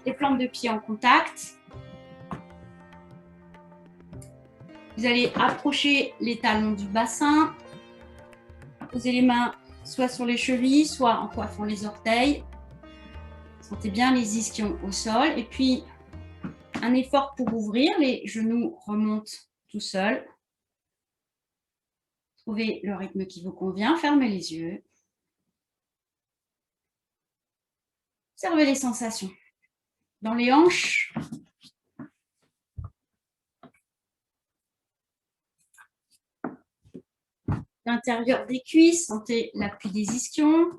les plantes de pied en contact. Vous allez approcher les talons du bassin. Posez les mains soit sur les chevilles, soit en coiffant les orteils. Sentez bien les ischions au sol. Et puis, un effort pour ouvrir. Les genoux remontent tout seuls. Trouvez le rythme qui vous convient. Fermez les yeux. Observez les sensations. Dans les hanches. L'intérieur des cuisses. Sentez l'appui des ischions.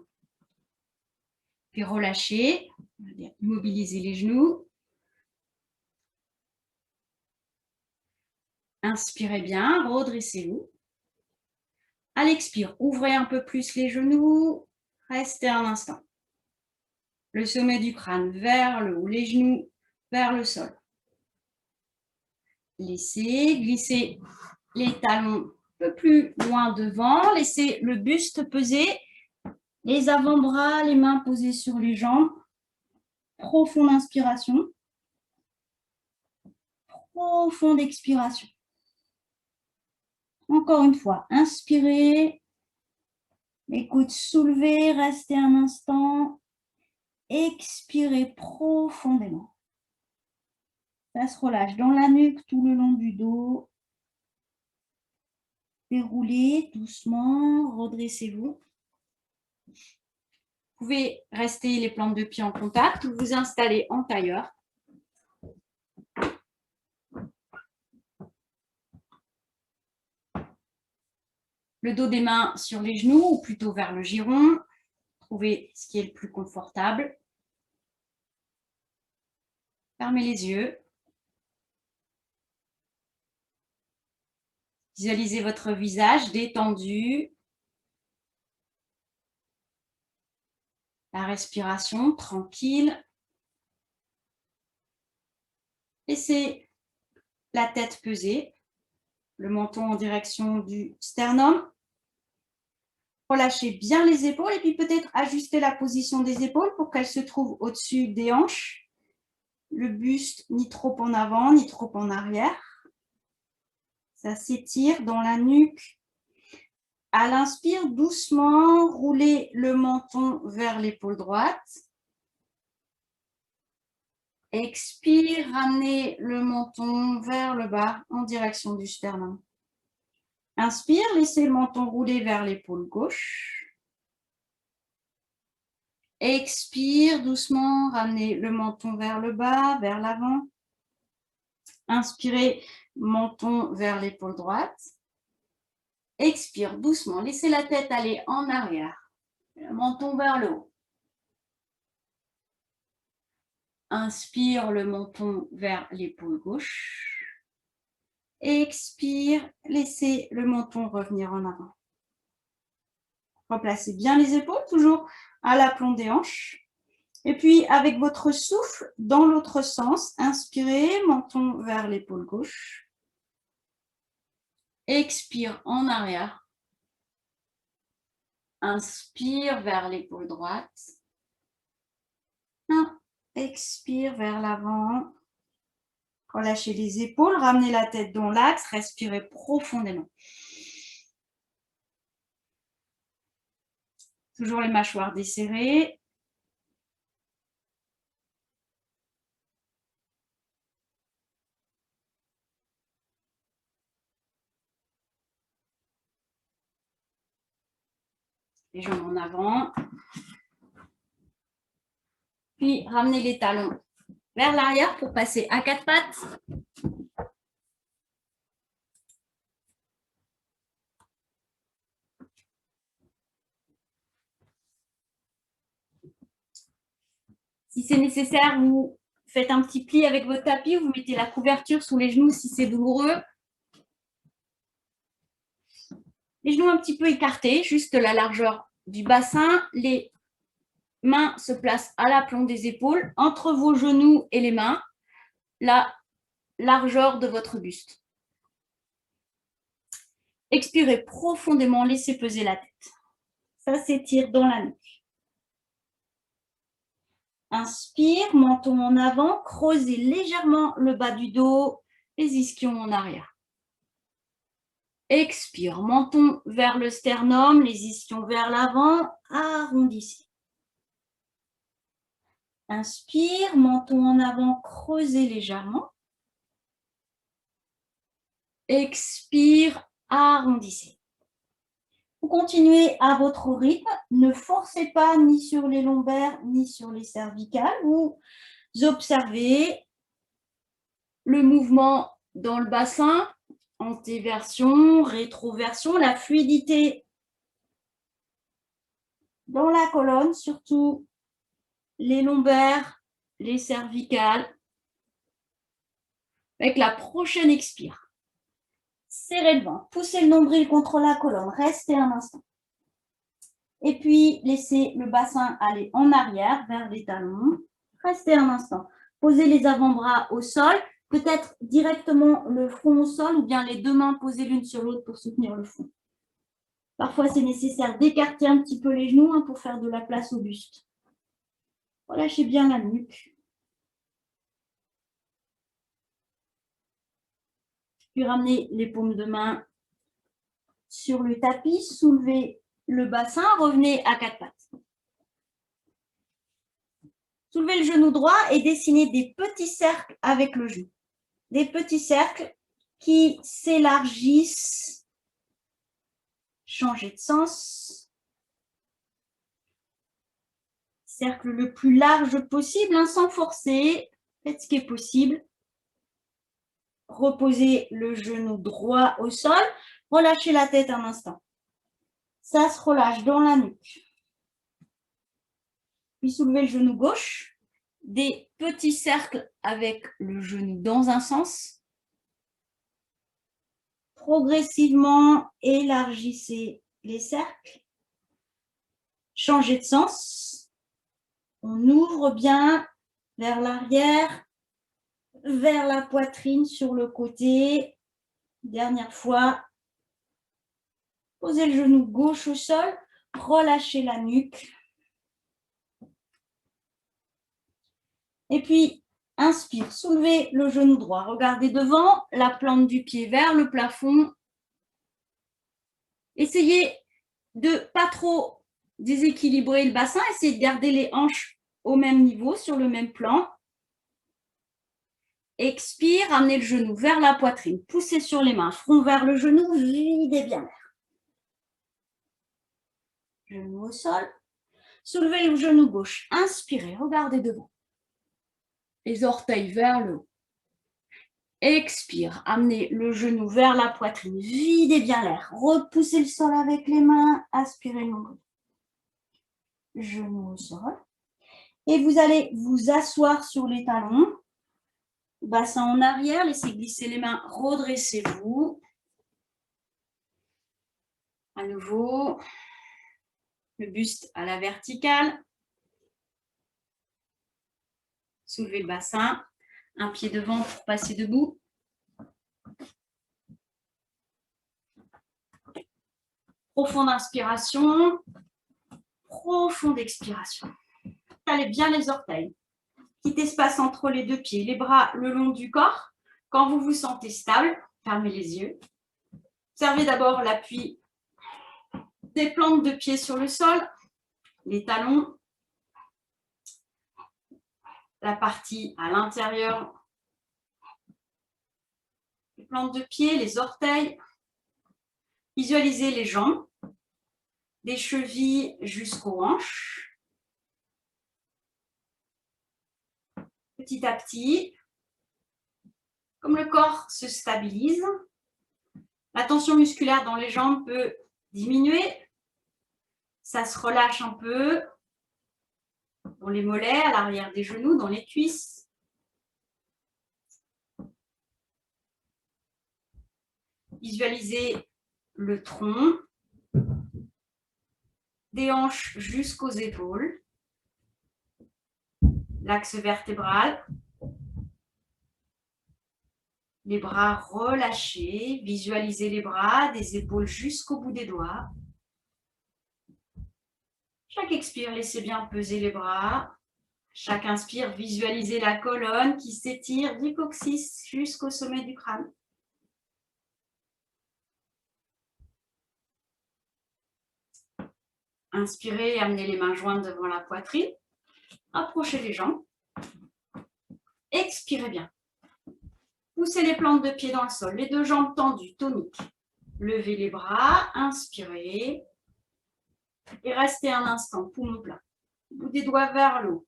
Puis relâchez. Immobilisez les genoux. Inspirez bien, redressez-vous. À l'expire, ouvrez un peu plus les genoux. Restez un instant. Le sommet du crâne vers le haut, les genoux vers le sol. Laissez glisser les talons un peu plus loin devant. Laissez le buste peser. Les avant-bras, les mains posées sur les jambes. Profonde inspiration. Profonde expiration. Encore une fois, inspirez. Les coudes soulevés, restez un instant. Expirez profondément. Ça se relâche dans la nuque, tout le long du dos. Déroulez doucement, redressez-vous. Vous pouvez rester les plantes de pied en contact ou vous installer en tailleur. Le dos des mains sur les genoux ou plutôt vers le giron. Trouvez ce qui est le plus confortable. Fermez les yeux. Visualisez votre visage détendu. La respiration tranquille. Laissez la tête peser. Le menton en direction du sternum. Relâchez bien les épaules et puis peut-être ajuster la position des épaules pour qu'elles se trouvent au-dessus des hanches. Le buste ni trop en avant ni trop en arrière. Ça s'étire dans la nuque. À l'inspire, doucement, roulez le menton vers l'épaule droite. Expire, ramenez le menton vers le bas en direction du sternum. Inspire, laissez le menton rouler vers l'épaule gauche. Expire, doucement, ramenez le menton vers le bas, vers l'avant. Inspirez, menton vers l'épaule droite. Expire, doucement, laissez la tête aller en arrière. Le menton vers le haut. Inspire, le menton vers l'épaule gauche. Expire, laissez le menton revenir en avant. Replacez bien les épaules, toujours à l'aplomb des hanches. Et puis, avec votre souffle, dans l'autre sens, inspirez, menton vers l'épaule gauche. Expire en arrière. Inspire vers l'épaule droite. Expire vers l'avant. Relâchez les épaules, ramenez la tête dans l'axe, respirez profondément. Toujours les mâchoires desserrées. Les jambes en avant. Puis ramenez les talons vers l'arrière pour passer à quatre pattes. Si c'est nécessaire, vous faites un petit pli avec votre tapis, vous mettez la couverture sous les genoux si c'est douloureux. Les genoux un petit peu écartés, juste la largeur du bassin. Les mains se placent à l'aplomb des épaules, entre vos genoux et les mains, la largeur de votre buste. Expirez profondément, laissez peser la tête. Ça s'étire dans la nuque. Inspire, menton en avant, creusez légèrement le bas du dos, les ischions en arrière. Expire, menton vers le sternum, les ischions vers l'avant, arrondissez. Inspire, menton en avant, creusez légèrement. Expire, arrondissez. Vous continuez à votre rythme, ne forcez pas ni sur les lombaires ni sur les cervicales. Vous observez le mouvement dans le bassin, antéversion, rétroversion, la fluidité dans la colonne, surtout les lombaires, les cervicales. Avec la prochaine expire. Serrez le ventre, poussez le nombril contre la colonne, restez un instant. Et puis, laissez le bassin aller en arrière vers les talons. Restez un instant. Posez les avant-bras au sol, peut-être directement le front au sol ou bien les deux mains posées l'une sur l'autre pour soutenir le front. Parfois, c'est nécessaire d'écarter un petit peu les genoux pour faire de la place au buste. Relâchez bien la nuque. Puis ramenez les paumes de main sur le tapis, soulevez le bassin, revenez à quatre pattes. Soulevez le genou droit et dessinez des petits cercles avec le genou. Des petits cercles qui s'élargissent. Changez de sens. Cercle le plus large possible, sans forcer. Faites ce qui est possible. Reposez le genou droit au sol. Relâchez la tête un instant. Ça se relâche dans la nuque. Puis soulevez le genou gauche. Des petits cercles avec le genou dans un sens. Progressivement, élargissez les cercles. Changez de sens. On ouvre bien vers l'arrière, vers la poitrine sur le côté. Dernière fois. Posez le genou gauche au sol. Relâchez la nuque. Et puis, inspire, soulevez le genou droit. Regardez devant, la plante du pied vers le plafond. Essayez de pas trop déséquilibrer le bassin. Essayez de garder les hanches au même niveau, sur le même plan. Expire, amenez le genou vers la poitrine. Poussez sur les mains, front vers le genou, videz bien l'air. Genou au sol. Soulevez le genou gauche. Inspirez, regardez devant. Les orteils vers le haut. Expire, amenez le genou vers la poitrine, videz bien l'air. Repoussez le sol avec les mains, aspirez le nombril. Genou au sol. Et vous allez vous asseoir sur les talons. Bassin en arrière, laissez glisser les mains, redressez-vous. À nouveau, le buste à la verticale. Soulevez le bassin. Un pied devant pour passer debout. Profonde inspiration. Profonde expiration. Allez bien les orteils. Petit espace entre les deux pieds. Les bras le long du corps. Quand vous vous sentez stable, fermez les yeux. Observez d'abord l'appui des plantes de pied sur le sol. Les talons. La partie à l'intérieur des plantes de pied, les orteils. Visualisez les jambes, des chevilles jusqu'aux hanches. Petit à petit, comme le corps se stabilise, la tension musculaire dans les jambes peut diminuer. Ça se relâche un peu dans les mollets, à l'arrière des genoux, dans les cuisses. Visualisez le tronc, des hanches jusqu'aux épaules, l'axe vertébral, les bras relâchés, visualisez les bras, des épaules jusqu'au bout des doigts. Chaque expire, laissez bien peser les bras. Chaque inspire, visualisez la colonne qui s'étire du coccyx jusqu'au sommet du crâne. Inspirez, amenez les mains jointes devant la poitrine. Approchez les jambes. Expirez bien. Poussez les plantes de pied dans le sol, les deux jambes tendues, toniques. Levez les bras, inspirez. Et restez un instant, poumon plein. Bout des doigts vers le haut.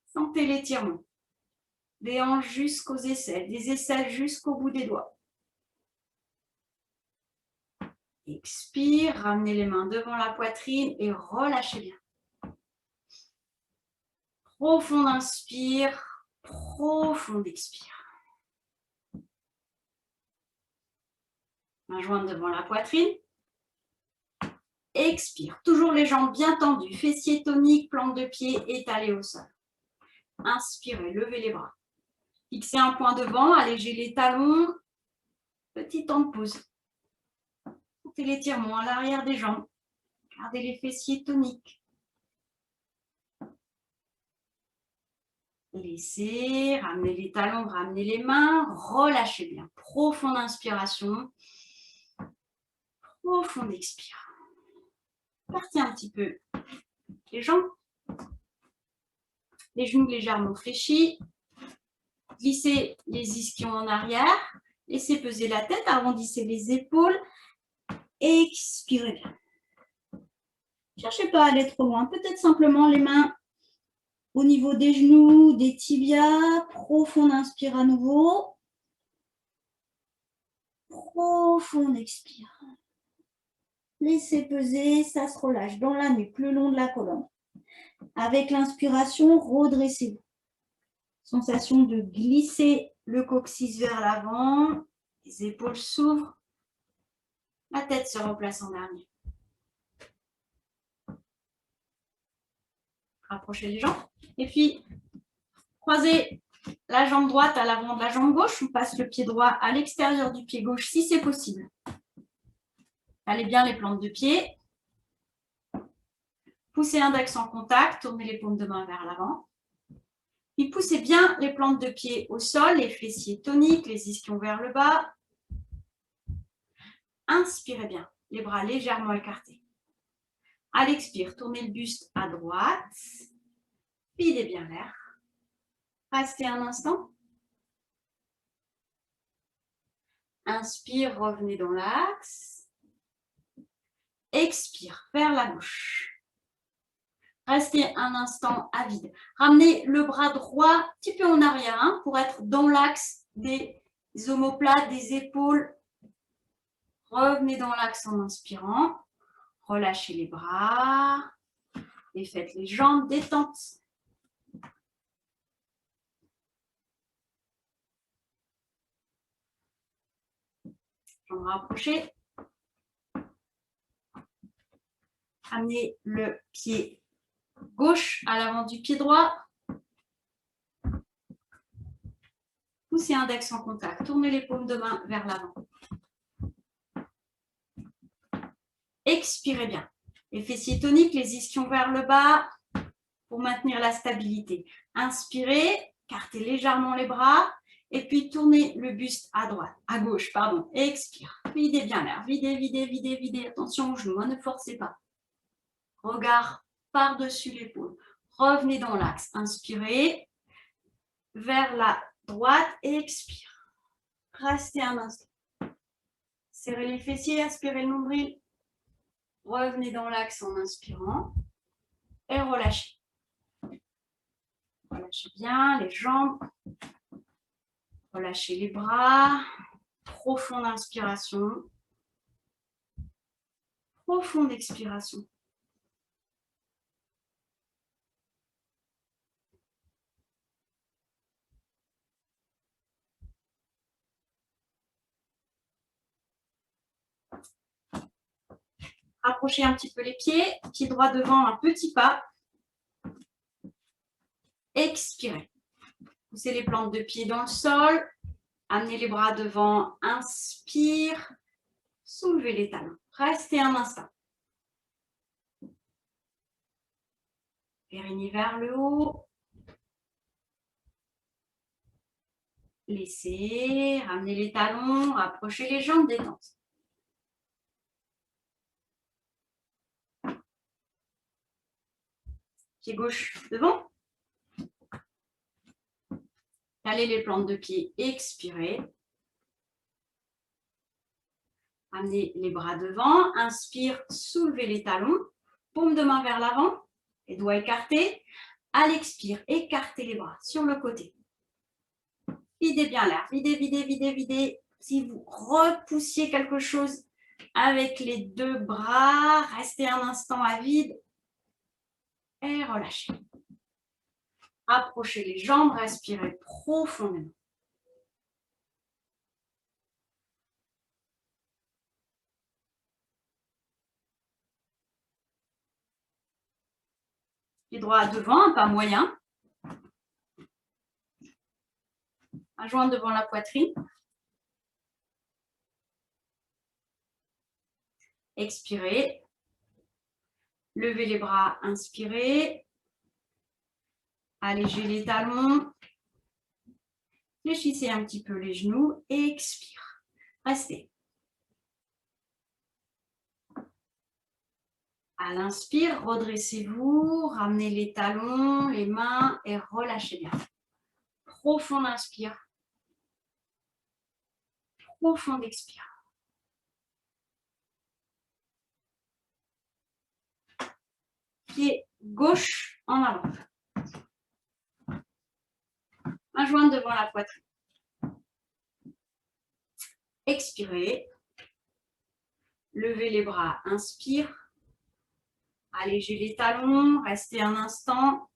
Sentez l'étirement. Des hanches jusqu'aux aisselles, des aisselles jusqu'au bout des doigts. Expire, ramenez les mains devant la poitrine et relâchez bien. Profond inspire, profond expire. Main jointe devant la poitrine. Expire. Toujours les jambes bien tendues, fessiers toniques, plante de pied étalée au sol. Inspirez, levez les bras. Fixez un point devant, allégez les talons. Petit temps de pause. Sentez l'étirement à l'arrière des jambes. Gardez les fessiers toniques. Laissez, ramenez les talons, ramenez les mains, relâchez bien. Profonde inspiration. Profonde expire. Partez un petit peu les jambes. Les genoux légèrement fléchis. Glissez les ischions en arrière. Laissez peser la tête, arrondissez les épaules. Expirez bien. Cherchez pas à aller trop loin. Peut-être simplement les mains au niveau des genoux, des tibias. Profonde inspire à nouveau. Profonde expire. Laissez peser, ça se relâche dans la nuque, le long de la colonne. Avec l'inspiration, redressez-vous. Sensation de glisser le coccyx vers l'avant. Les épaules s'ouvrent. La tête se replace en dernier. Rapprochez les jambes. Et puis, croisez la jambe droite à l'avant de la jambe gauche. On passe le pied droit à l'extérieur du pied gauche si c'est possible. Allez bien les plantes de pied. Poussez l'index en contact. Tournez les paumes de main vers l'avant. Puis poussez bien les plantes de pied au sol, les fessiers toniques, les ischions vers le bas. Inspirez bien, les bras légèrement écartés. À l'expire, tournez le buste à droite. Videz bien l'air. Restez un instant. Inspire, revenez dans l'axe. Expire, vers la bouche. Restez un instant à vide. Ramenez le bras droit un petit peu en arrière pour être dans l'axe des omoplates, des épaules. Revenez dans l'axe en inspirant. Relâchez les bras. Et faites les jambes détente. Jambes rapprochées. Amenez le pied gauche à l'avant du pied droit. Poussez index en contact. Tournez les paumes de main vers l'avant. Expirez bien. Les fessiers toniques, les ischions vers le bas pour maintenir la stabilité. Inspirez, cartez légèrement les bras et puis tournez le buste à droite, à gauche, pardon. Expire. Videz bien l'air. Videz, videz, videz, videz. Attention aux genoux, ne forcez pas. Regard par-dessus l'épaule. Revenez dans l'axe. Inspirez vers la droite et expire. Restez un instant. Serrez les fessiers, aspirez le nombril. Revenez dans l'axe en inspirant et relâchez. Relâchez bien les jambes. Relâchez les bras. Profonde inspiration. Profonde expiration. Rapprochez un petit peu les pieds. Pied droit devant, un petit pas. Expirez. Poussez les plantes de pied dans le sol. Amenez les bras devant. Inspire. Soulevez les talons. Restez un instant. Périnée vers le haut. Laissez, ramenez les talons, rapprochez les jambes, détente. Pied gauche devant. Calez les plantes de pied, expirez. Amenez les bras devant, inspire, soulevez les talons, paume de main vers l'avant, les doigts écartés. À l'expire, écartez les bras sur le côté. Videz bien l'air, videz, videz, videz, videz. Si vous repoussiez quelque chose avec les deux bras, restez un instant à vide et relâchez. Approchez les jambes, respirez profondément. Pied droit devant, un pas moyen. Un joint devant la poitrine. Expirez. Levez les bras, inspirez. Allégez les talons. Fléchissez un petit peu les genoux. Expire. Restez. À l'inspire, redressez-vous, ramenez les talons, les mains et relâchez bien. Profond inspire. Profond expire. Pied gauche en avant. Main jointe devant la poitrine. Expirez. Levez les bras, inspire. Allégez les talons, restez un instant.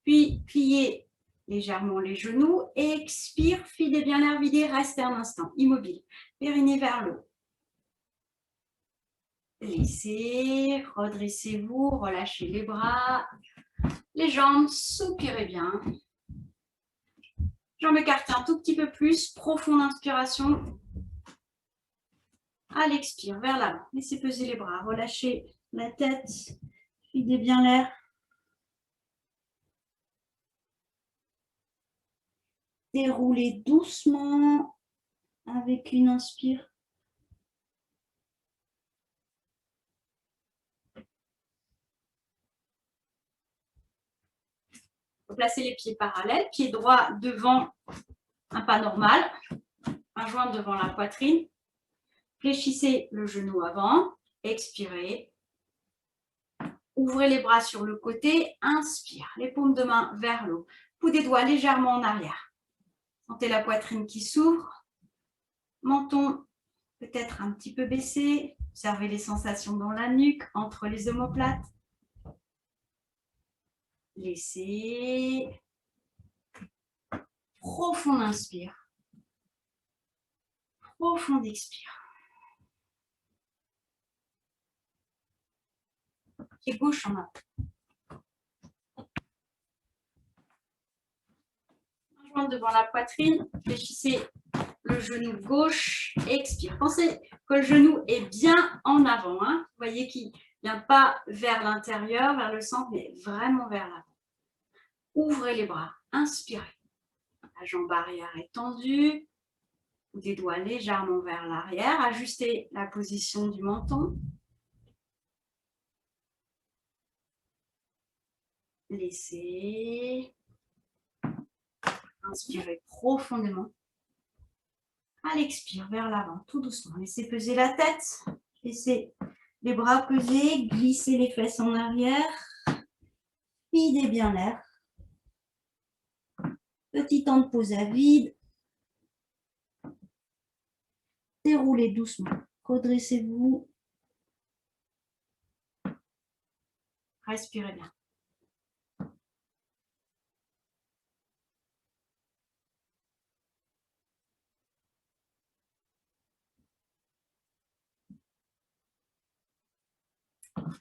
Puis pliez légèrement les genoux. Expire, filez bien l'air, vidé, restez un instant, immobile. Périnée vers le haut. Laissez, redressez-vous, relâchez les bras, les jambes, soupirez bien. Jambes écartées un tout petit peu plus, profonde inspiration. À l'expire, vers l'avant. Laissez peser les bras, relâchez la tête, videz bien l'air. Déroulez doucement avec une inspire. Placez les pieds parallèles, pied droit devant, un pas normal, un joint devant la poitrine. Fléchissez le genou avant, expirez. Ouvrez les bras sur le côté, inspire. Les paumes de main vers le haut. Coups des doigts légèrement en arrière. Sentez la poitrine qui s'ouvre. Menton peut-être un petit peu baissé. Observez les sensations dans la nuque, entre les omoplates. Laissez. Profond inspire. Profond expire. Pied gauche en avant. Jointe devant la poitrine. Fléchissez le genou gauche. Expire. Pensez que le genou est bien en avant. Hein. Vous voyez qu'il ne vient pas vers l'intérieur, vers le centre, mais vraiment vers l'avant. Ouvrez les bras. Inspirez. La jambe arrière est tendue. Des doigts légèrement vers l'arrière. Ajustez la position du menton. Laissez. Inspirez profondément. À l'expire, vers l'avant, tout doucement. Laissez peser la tête. Laissez les bras peser. Glissez les fesses en arrière. Videz bien l'air. Petit temps de pause à vide. Déroulez doucement. Redressez-vous. Respirez bien.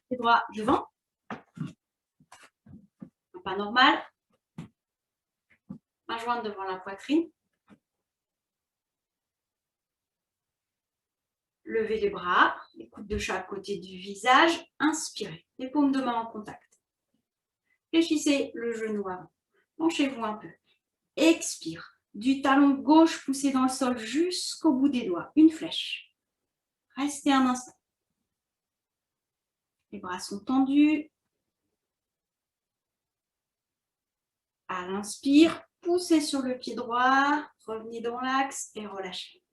Les bras devant. Un pas normal. Main jointe devant la poitrine. Levez les bras, les coudes de chaque côté du visage. Inspirez. Les paumes de main en contact. Fléchissez le genou avant. Penchez-vous un peu. Expire. Du talon gauche poussé dans le sol jusqu'au bout des doigts. Une flèche. Restez un instant. Les bras sont tendus. À l'inspire, poussez sur le pied droit. Revenez dans l'axe et relâchez.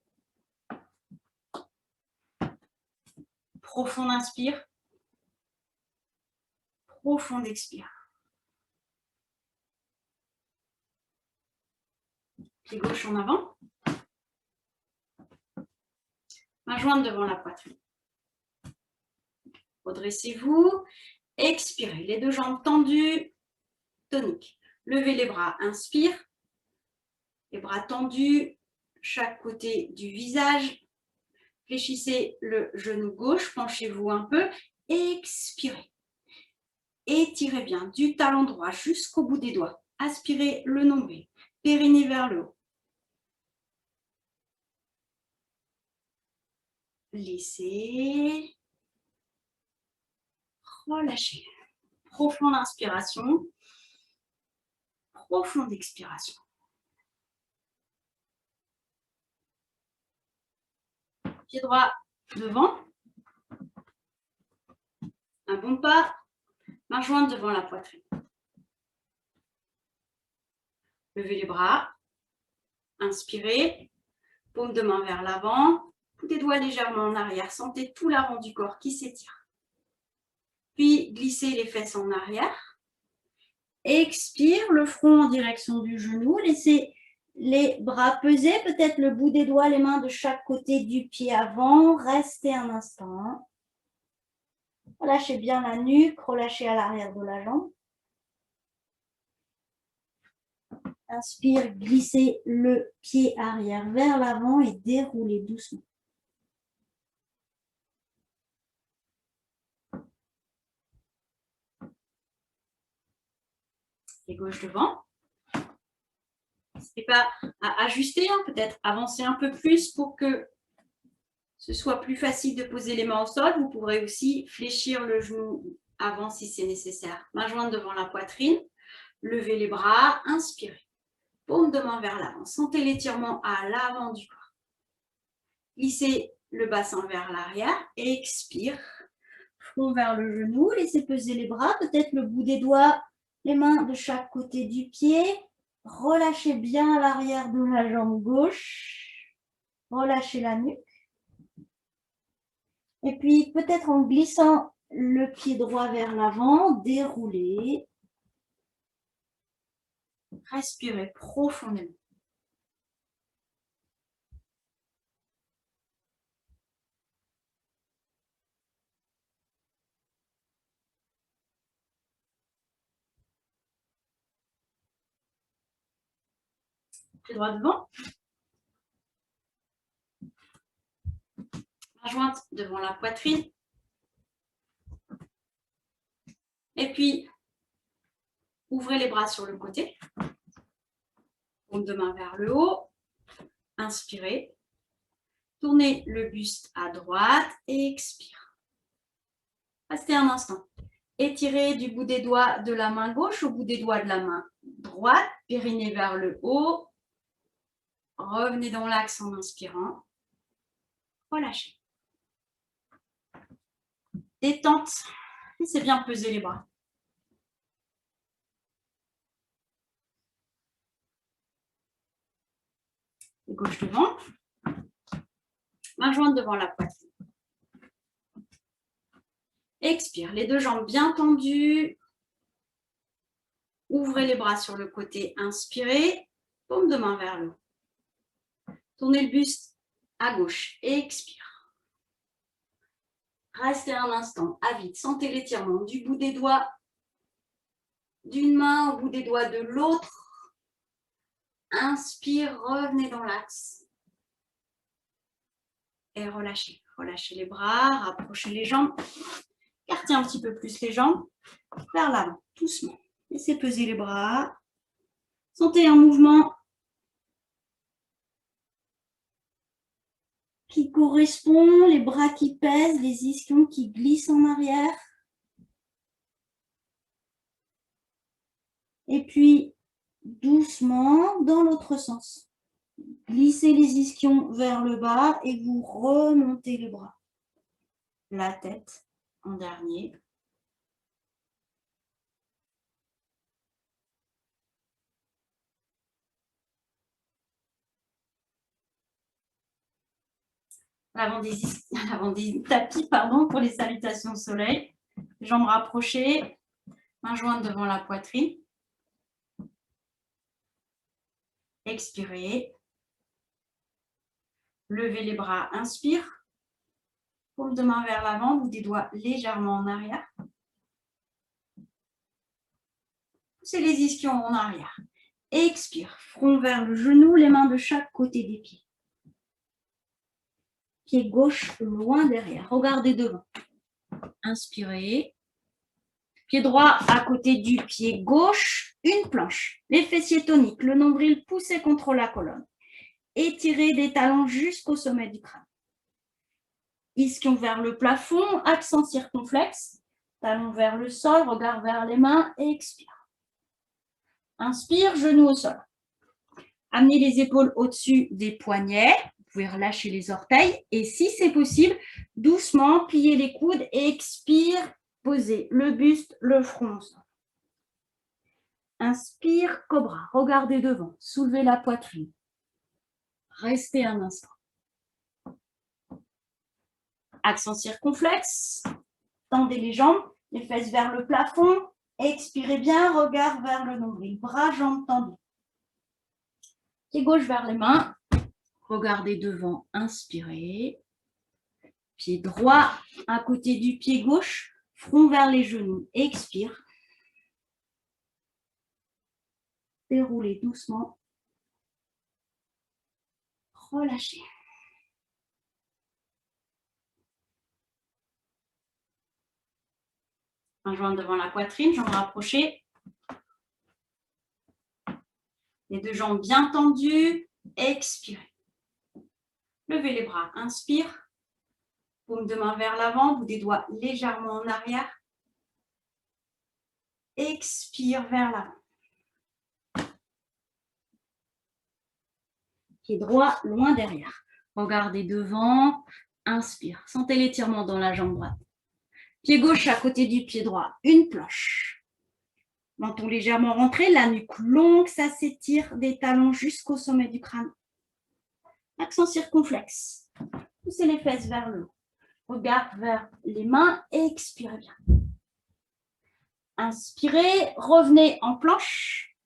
Profond inspire. Profond expire. Pied gauche en avant. Main jointe devant la poitrine. Redressez-vous. Expirez. Les deux jambes tendues. Tonique. Levez les bras. Inspire. Les bras tendus. Chaque côté du visage. Fléchissez le genou gauche. Penchez-vous un peu. Expirez. Étirez bien du talon droit jusqu'au bout des doigts. Aspirez le nombril. Périnée vers le haut. Laissez. Relâchez. Profonde inspiration. Profonde expiration. Pied droit devant. Un bon pas. Main jointe devant la poitrine. Levez les bras. Inspirez. Paume de main vers l'avant. Des doigts légèrement en arrière. Sentez tout l'avant du corps qui s'étire. Puis glissez les fesses en arrière. Expire, le front en direction du genou. Laissez les bras peser, peut-être le bout des doigts, les mains de chaque côté du pied avant. Restez un instant. Relâchez bien la nuque, relâchez à l'arrière de la jambe. Inspire, glissez le pied arrière vers l'avant et déroulez doucement. Et gauche devant. N'hésitez pas à ajuster, peut-être avancer un peu plus pour que ce soit plus facile de poser les mains au sol. Vous pourrez aussi fléchir le genou avant si c'est nécessaire. Main jointe devant la poitrine. Levez les bras. Inspirez. Paume de main vers l'avant. Sentez l'étirement à l'avant du corps. Glissez le bassin vers l'arrière. Expire. Front vers le genou. Laissez peser les bras. Peut-être le bout des doigts. Les mains de chaque côté du pied. Relâchez bien l'arrière de la jambe gauche. Relâchez la nuque. Et puis, peut-être en glissant le pied droit vers l'avant, déroulez. Respirez profondément. Pied droit devant. Main jointe devant la poitrine. Et puis, ouvrez les bras sur le côté. Paume de main vers le haut. Inspirez. Tournez le buste à droite et expire. Restez un instant. Étirez du bout des doigts de la main gauche au bout des doigts de la main droite. Périnée vers le haut. Revenez dans l'axe en inspirant. Relâchez. Détente. Laissez bien peser les bras. Gauche devant. Main jointe devant la poitrine. Expire. Les deux jambes bien tendues. Ouvrez les bras sur le côté. Inspirez. Paume de main vers le haut. Tournez le buste à gauche. Expire. Restez un instant à vide. Sentez l'étirement du bout des doigts d'une main au bout des doigts de l'autre. Inspire, revenez dans l'axe. Et relâchez. Relâchez les bras, rapprochez les jambes. Écartez un petit peu plus les jambes vers l'avant, doucement. Laissez peser les bras. Sentez un mouvement qui correspond, les bras qui pèsent, les ischions qui glissent en arrière. Et puis, doucement, dans l'autre sens. Glissez les ischions vers le bas et vous remontez le bras. La tête en dernier. L'avant des tapis, pardon, pour les salutations au soleil. Jambes rapprochées, main jointe devant la poitrine. Expirez. Levez les bras, inspire. Paume de main vers l'avant, bout des doigts légèrement en arrière. Poussez les ischions en arrière. Expire, front vers le genou, les mains de chaque côté des pieds. Pied gauche loin derrière, regardez devant. Inspirez. Pied droit à côté du pied gauche, une planche. Les fessiers toniques, le nombril poussé contre la colonne. Étirez des talons jusqu'au sommet du crâne. Ischion vers le plafond, accent circonflexe. Talons vers le sol, regard vers les mains et expire. Inspire, genoux au sol. Amenez les épaules au-dessus des poignets. Vous pouvez relâcher les orteils. Et si c'est possible, doucement, pliez les coudes et expire. Posez le buste, le front au sol. Inspire, cobra. Regardez devant. Soulevez la poitrine. Restez un instant. Accent circonflexe. Tendez les jambes, les fesses vers le plafond. Expirez bien, regard vers le nombril. Bras, jambes tendus. Pied gauche vers les mains. Regardez devant. Inspirez. Pied droit à côté du pied gauche. Front vers les genoux. Expire. Déroulez doucement. Relâchez. Main jointe devant la poitrine, jambes rapprochées. Les deux jambes bien tendues. Expirez. Levez les bras. Inspire. Paume de main vers l'avant, bout des doigts légèrement en arrière. Expire vers l'avant. Pied droit loin derrière. Regardez devant. Inspire. Sentez l'étirement dans la jambe droite. Pied gauche à côté du pied droit. Une planche. Menton légèrement rentré, la nuque longue, ça s'étire des talons jusqu'au sommet du crâne. Accent circonflexe. Poussez les fesses vers le haut. Regard vers les mains et expirez bien. Inspirez, revenez en planche.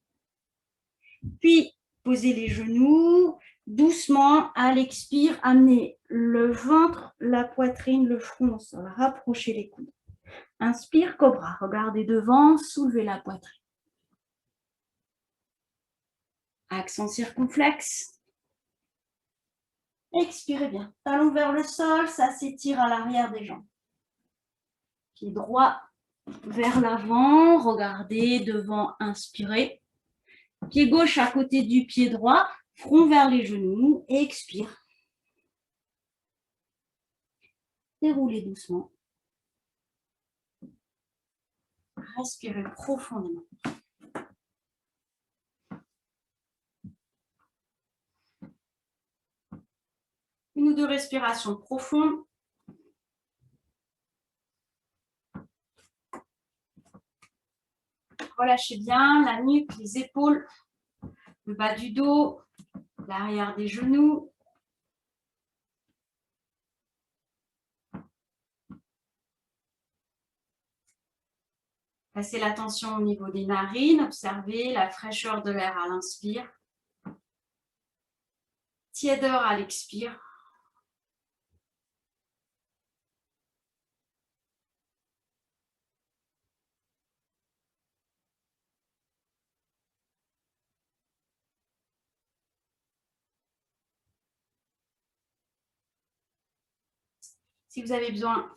Puis, posez les genoux. Doucement, à l'expire, amenez le ventre, la poitrine, le front au sol. Rapprochez les coudes. Inspire, cobra. Regardez devant, soulevez la poitrine. Accent circonflexe. Expirez bien. Talons vers le sol, ça s'étire à l'arrière des jambes. Pied droit vers l'avant, regardez devant, inspirez. Pied gauche à côté du pied droit, front vers les genoux, et expire. Déroulez doucement. Respirez profondément. Une ou deux respirations profondes. Relâchez bien la nuque, les épaules, le bas du dos, l'arrière des genoux. Passez l'attention au niveau des narines, observez la fraîcheur de l'air à l'inspire, tiédeur à l'expire. Si vous avez besoin,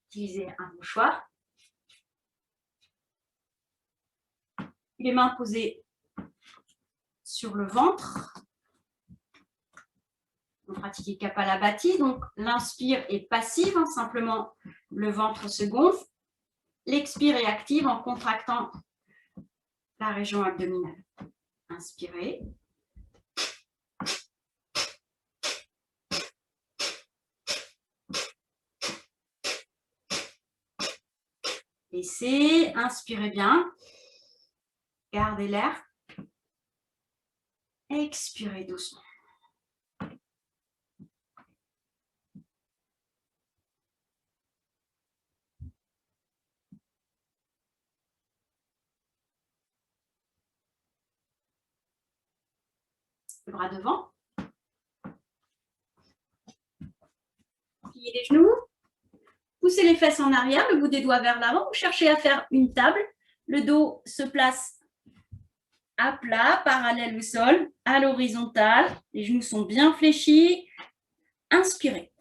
utilisez un mouchoir. Les mains posées sur le ventre. Vous pratiquez Kapalabhati, donc l'inspire est passive, simplement le ventre se gonfle. L'expire est active en contractant la région abdominale. Inspirez. Laissez, inspirez bien. Gardez l'air. Expirez doucement. Le bras devant. Pliez les genoux. Poussez les fesses en arrière, le bout des doigts vers l'avant. Vous cherchez à faire une table. Le dos se place à plat, parallèle au sol, à l'horizontale. Les genoux sont bien fléchis. Inspirez.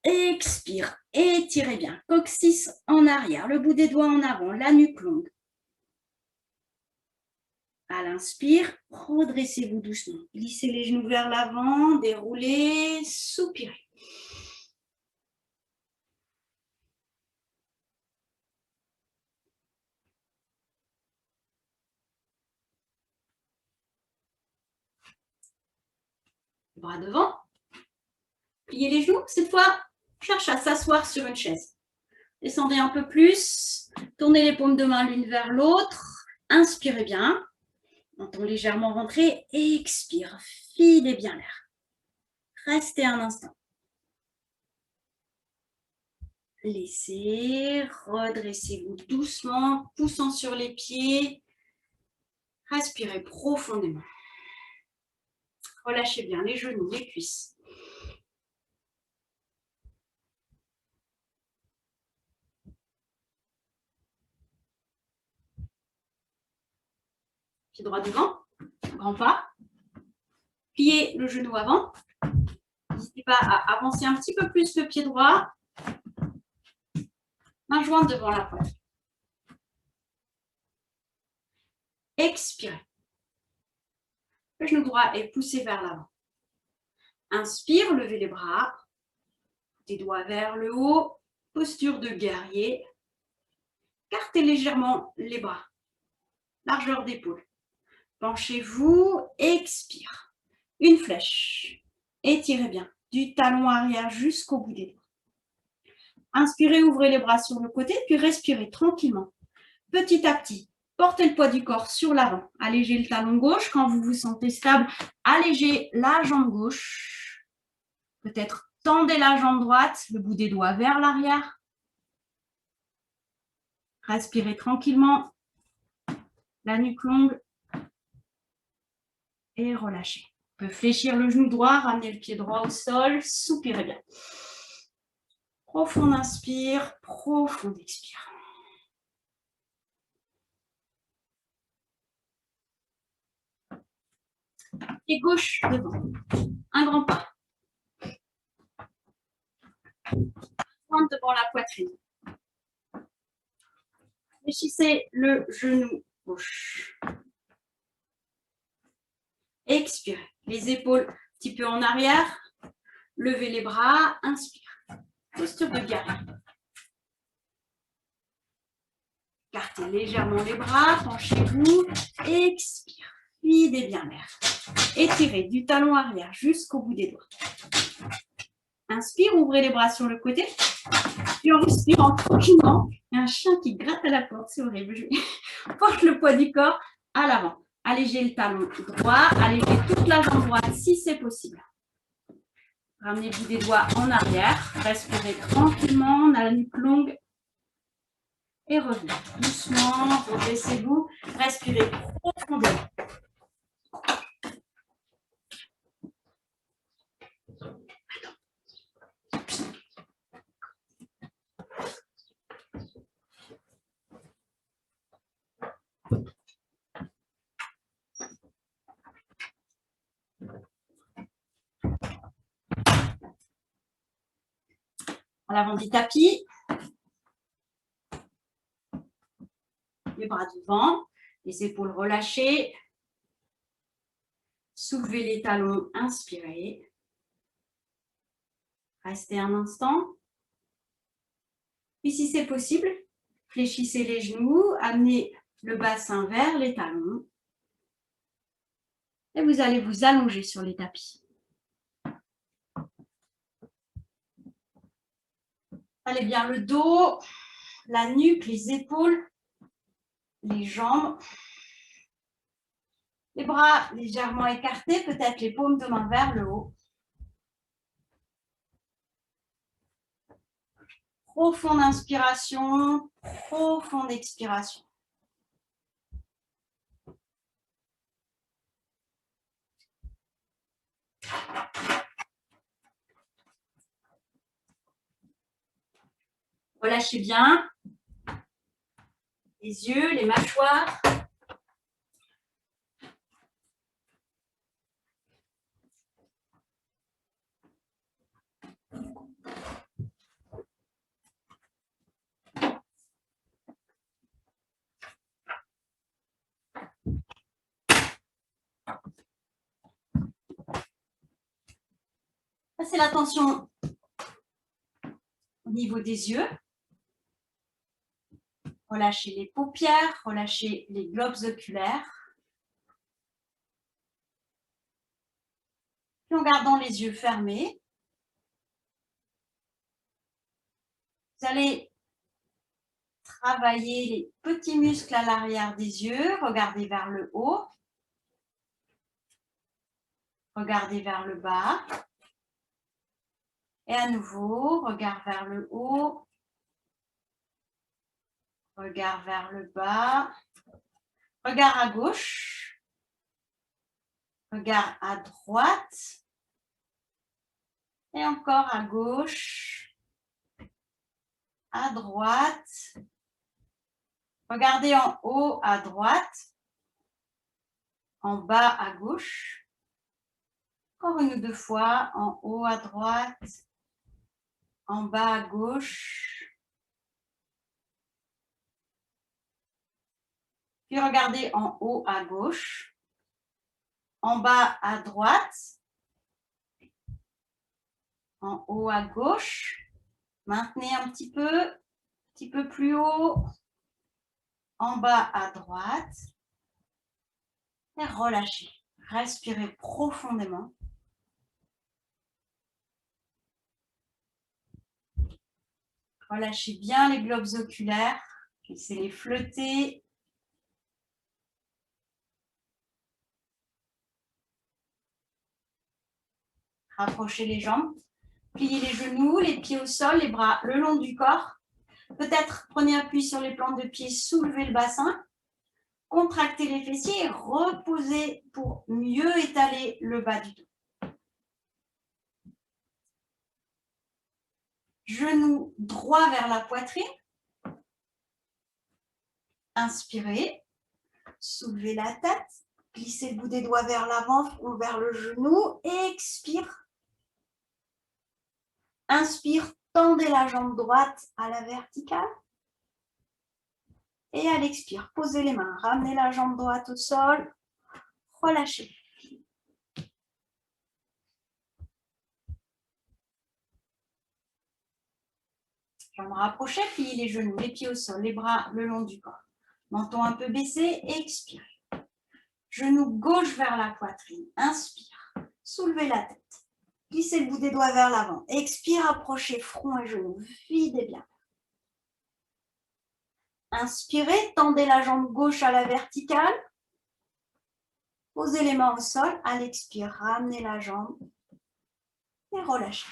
Expire. Étirez bien. Coccyx en arrière, le bout des doigts en avant, la nuque longue. À l'inspire, redressez-vous doucement. Glissez les genoux vers l'avant, déroulez, soupirez. Bras devant. Pliez les genoux. Cette fois, cherche à s'asseoir sur une chaise. Descendez un peu plus. Tournez les paumes de main l'une vers l'autre. Inspirez bien. Menton légèrement rentré. Expire. Filez bien l'air. Restez un instant. Laissez. Redressez-vous doucement, poussant sur les pieds. Respirez profondément. Relâchez bien les genoux, les cuisses. Pied droit devant, grand pas. Pliez le genou avant. N'hésitez pas à avancer un petit peu plus le pied droit. Main jointe devant la poitrine. Expirez. Le genou droit est poussé vers l'avant. Inspire, levez les bras. Des doigts vers le haut. Posture de guerrier. Cartez légèrement les bras. Largeur d'épaule. Penchez-vous. Expire. Une flèche. Étirez bien. Du talon arrière jusqu'au bout des doigts. Inspirez, ouvrez les bras sur le côté, puis respirez tranquillement. Petit à petit, portez le poids du corps sur l'avant. Allégez le talon gauche. Quand vous vous sentez stable, allégez la jambe gauche. Peut-être tendez la jambe droite, le bout des doigts vers l'arrière. Respirez tranquillement. La nuque longue. Et relâchez. On peut fléchir le genou droit, ramener le pied droit au sol. Soupirez bien. Profond inspire, profond expire. Pied gauche devant. Un grand pas. Pointe devant la poitrine. Fléchissez le genou gauche. Expirez. Les épaules un petit peu en arrière. Levez les bras. Inspire. Posture de guerrier. Cartez légèrement les bras. Penchez-vous. Expire. Videz bien l'air. Étirez du talon arrière jusqu'au bout des doigts. Inspire, ouvrez les bras sur le côté. Puis en respirant tranquillement, il y a un chien qui gratte à la porte, c'est horrible. Porte le poids du corps à l'avant. Allégez le talon droit, allégez toute la jambe droite si c'est possible. Ramenez le bout des doigts en arrière. Respirez tranquillement, on a la nuque longue. Et revenez doucement, redressez-vous. Respirez profondément. À l'avant du tapis. Les bras devant, les épaules relâchées. Soulevez les talons, inspirez. Restez un instant. Puis si c'est possible, fléchissez les genoux, amenez le bassin vers les talons. Et vous allez vous allonger sur les tapis. Allez bien le dos, la nuque, les épaules, les jambes. Les bras légèrement écartés, peut-être les paumes de main vers le haut. Profonde inspiration, profonde expiration. Relâchez bien les yeux, les mâchoires. Passez l'attention au niveau des yeux. Relâchez les paupières, relâchez les globes oculaires. Puis en gardant les yeux fermés, vous allez travailler les petits muscles à l'arrière des yeux. Regardez vers le haut. Regardez vers le bas. Et à nouveau, regard vers le haut. Regard vers le bas. Regard à gauche. Regard à droite. Et encore à gauche. À droite. Regardez en haut à droite. En bas à gauche. Encore une ou deux fois. En haut à droite. En bas à gauche. Puis regardez en haut à gauche. En bas à droite. En haut à gauche. Maintenez un petit peu plus haut. En bas à droite. Et relâchez. Respirez profondément. Relâchez bien les globes oculaires. Laissez-les flotter. Rapprochez les jambes. Pliez les genoux, les pieds au sol, les bras le long du corps. Peut-être prenez appui sur les plantes de pied, soulevez le bassin. Contractez les fessiers et reposez pour mieux étaler le bas du dos. Genoux droit vers la poitrine. Inspirez. Soulevez la tête. Glissez le bout des doigts vers l'avant ou vers le genou. Expire. Inspire. Tendez la jambe droite à la verticale. Et à l'expire, posez les mains. Ramenez la jambe droite au sol. Relâchez. Jambes rapprochées, pliez les genoux, les pieds au sol, les bras le long du corps. Menton un peu baissé, expire. Genou gauche vers la poitrine, inspire. Soulevez la tête. Glissez le bout des doigts vers l'avant. Expire, approchez front et genoux. Videz bien. Inspirez, tendez la jambe gauche à la verticale. Posez les mains au sol. À l'expire, ramenez la jambe et relâchez.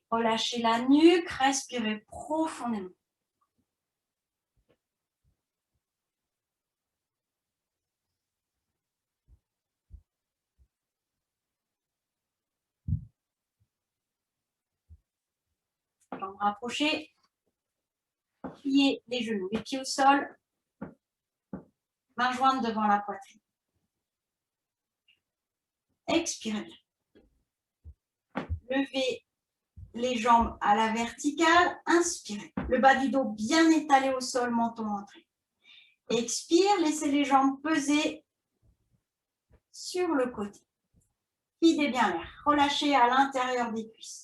Relâchez la nuque, respirez profondément. Jambes rapprochées. Pliez les genoux, les pieds au sol. Mains jointes devant la poitrine. Expirez. Levez les jambes à la verticale. Inspirez. Le bas du dos bien étalé au sol, menton entré. Expire, laissez les jambes peser sur le côté. Videz bien l'air. Relâchez à l'intérieur des cuisses.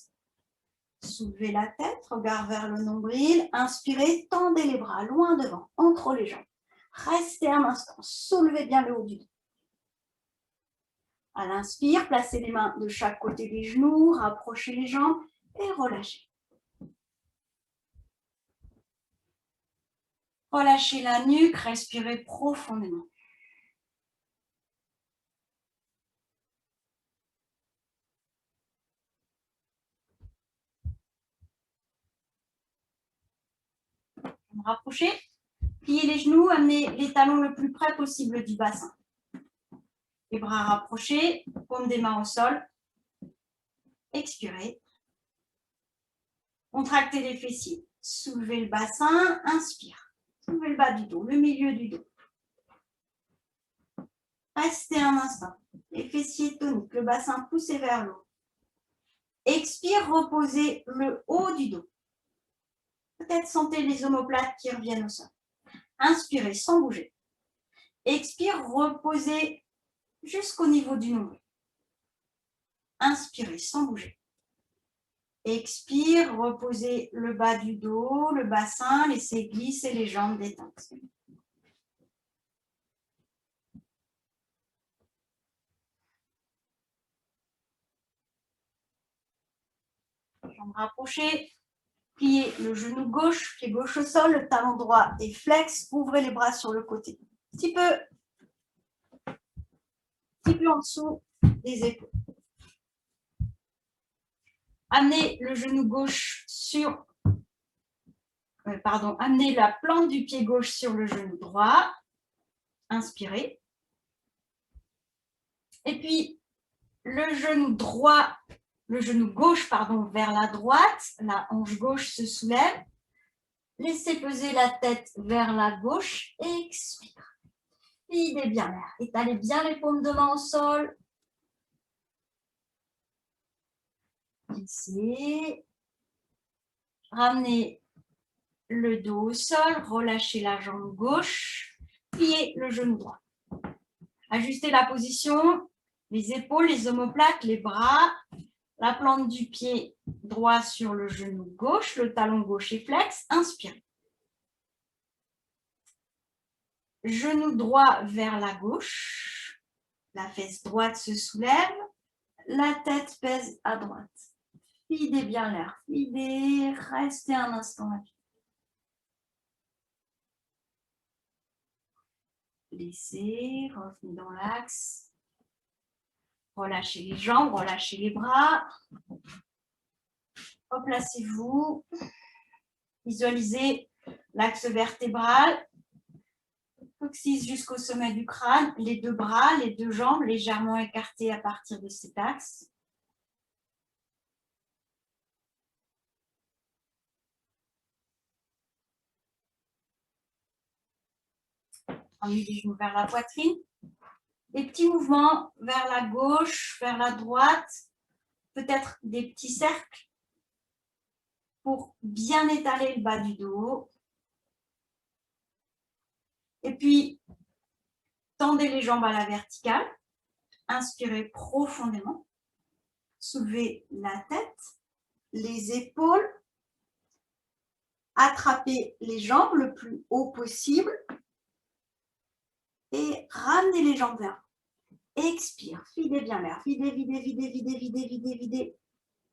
Soulevez la tête, regard vers le nombril. Inspirez, tendez les bras loin devant, entre les jambes. Restez un instant, soulevez bien le haut du dos. À l'inspire, placez les mains de chaque côté des genoux, rapprochez les jambes et relâchez. Relâchez la nuque, respirez profondément. Rapprochez, pliez les genoux, amenez les talons le plus près possible du bassin. Les bras rapprochés, paume des mains au sol. Expirez. Contractez les fessiers. Soulevez le bassin, inspire. Soulevez le bas du dos, le milieu du dos. Restez un instant. Les fessiers toniques, le bassin poussé vers le haut. Expire, reposez le haut du dos. Peut-être sentez les omoplates qui reviennent au sol. Inspirez sans bouger. Expire, reposez jusqu'au niveau du nombril. Inspirez sans bouger. Expire, reposez le bas du dos, le bassin, laissez glisser les jambes détentes. Jambes rapprochées, pliez le genou gauche, pied gauche au sol, le talon droit est flex, ouvrez les bras sur le côté. Petit peu en dessous des épaules. Amenez le genou gauche sur, amenez la plante du pied gauche sur le genou droit. Inspirez. Et puis, le genou gauche, vers la droite, la hanche gauche se soulève. Laissez peser la tête vers la gauche et expire. Videz bien l'air. Étalez bien les paumes de main au sol. Glissez. Ramenez le dos au sol. Relâchez la jambe gauche. Pliez le genou droit. Ajustez la position. Les épaules, les omoplates, les bras. La plante du pied droit sur le genou gauche. Le talon gauche est flex. Inspirez. Genou droit vers la gauche. La fesse droite se soulève. La tête pèse à droite. Videz bien l'air. Videz. Restez un instant là. Laissez. Revenez dans l'axe. Relâchez les jambes. Relâchez les bras. Replacez-vous. Visualisez l'axe vertébral. Coccyx jusqu'au sommet du crâne. Les deux bras, les deux jambes légèrement écartés à partir de cet axe. Emmenez les genoux vers la poitrine. Des petits mouvements vers la gauche, vers la droite, peut-être des petits cercles pour bien étaler le bas du dos. Et puis, tendez les jambes à la verticale. Inspirez profondément. Soulevez la tête, les épaules. Attrapez les jambes le plus haut possible. Et ramenez les jambes vers vous. Expire, videz bien l'air. Videz, videz, videz, videz, videz, videz, videz.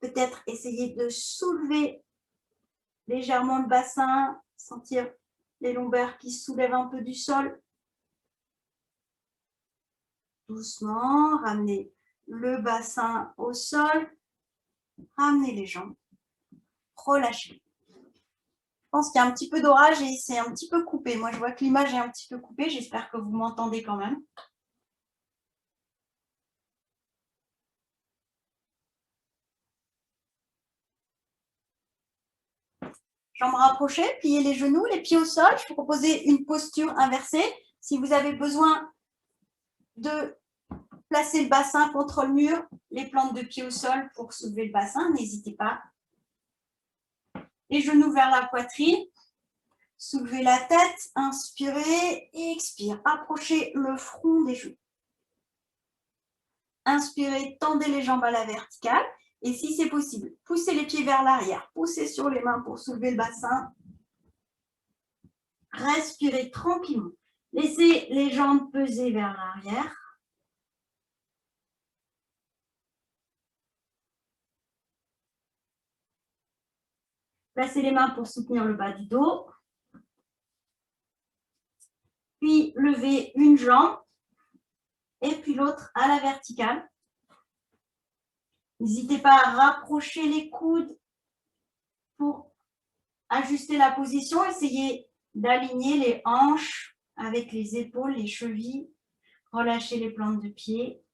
Peut-être essayez de soulever légèrement le bassin, sentir les lombaires qui se soulèvent un peu du sol. Doucement, ramenez le bassin au sol. Ramenez les jambes. Relâchez. Je pense qu'il y a un petit peu d'orage et c'est un petit peu coupé. Moi, je vois que l'image est un petit peu coupée. J'espère que vous m'entendez quand même. Jambes rapprochées, pliez les genoux, les pieds au sol. Je vais proposer une posture inversée. Si vous avez besoin de placer le bassin contre le mur, les plantes de pied au sol pour soulever le bassin, n'hésitez pas. Les genoux vers la poitrine. Soulevez la tête, inspirez et expire. Approchez le front des genoux. Inspirez, tendez les jambes à la verticale. Et si c'est possible, poussez les pieds vers l'arrière. Poussez sur les mains pour soulever le bassin. Respirez tranquillement. Laissez les jambes peser vers l'arrière. Placez les mains pour soutenir le bas du dos. Puis levez une jambe et puis l'autre à la verticale. N'hésitez pas à rapprocher les coudes pour ajuster la position. Essayez d'aligner les hanches avec les épaules, les chevilles. Relâchez les plantes de pied.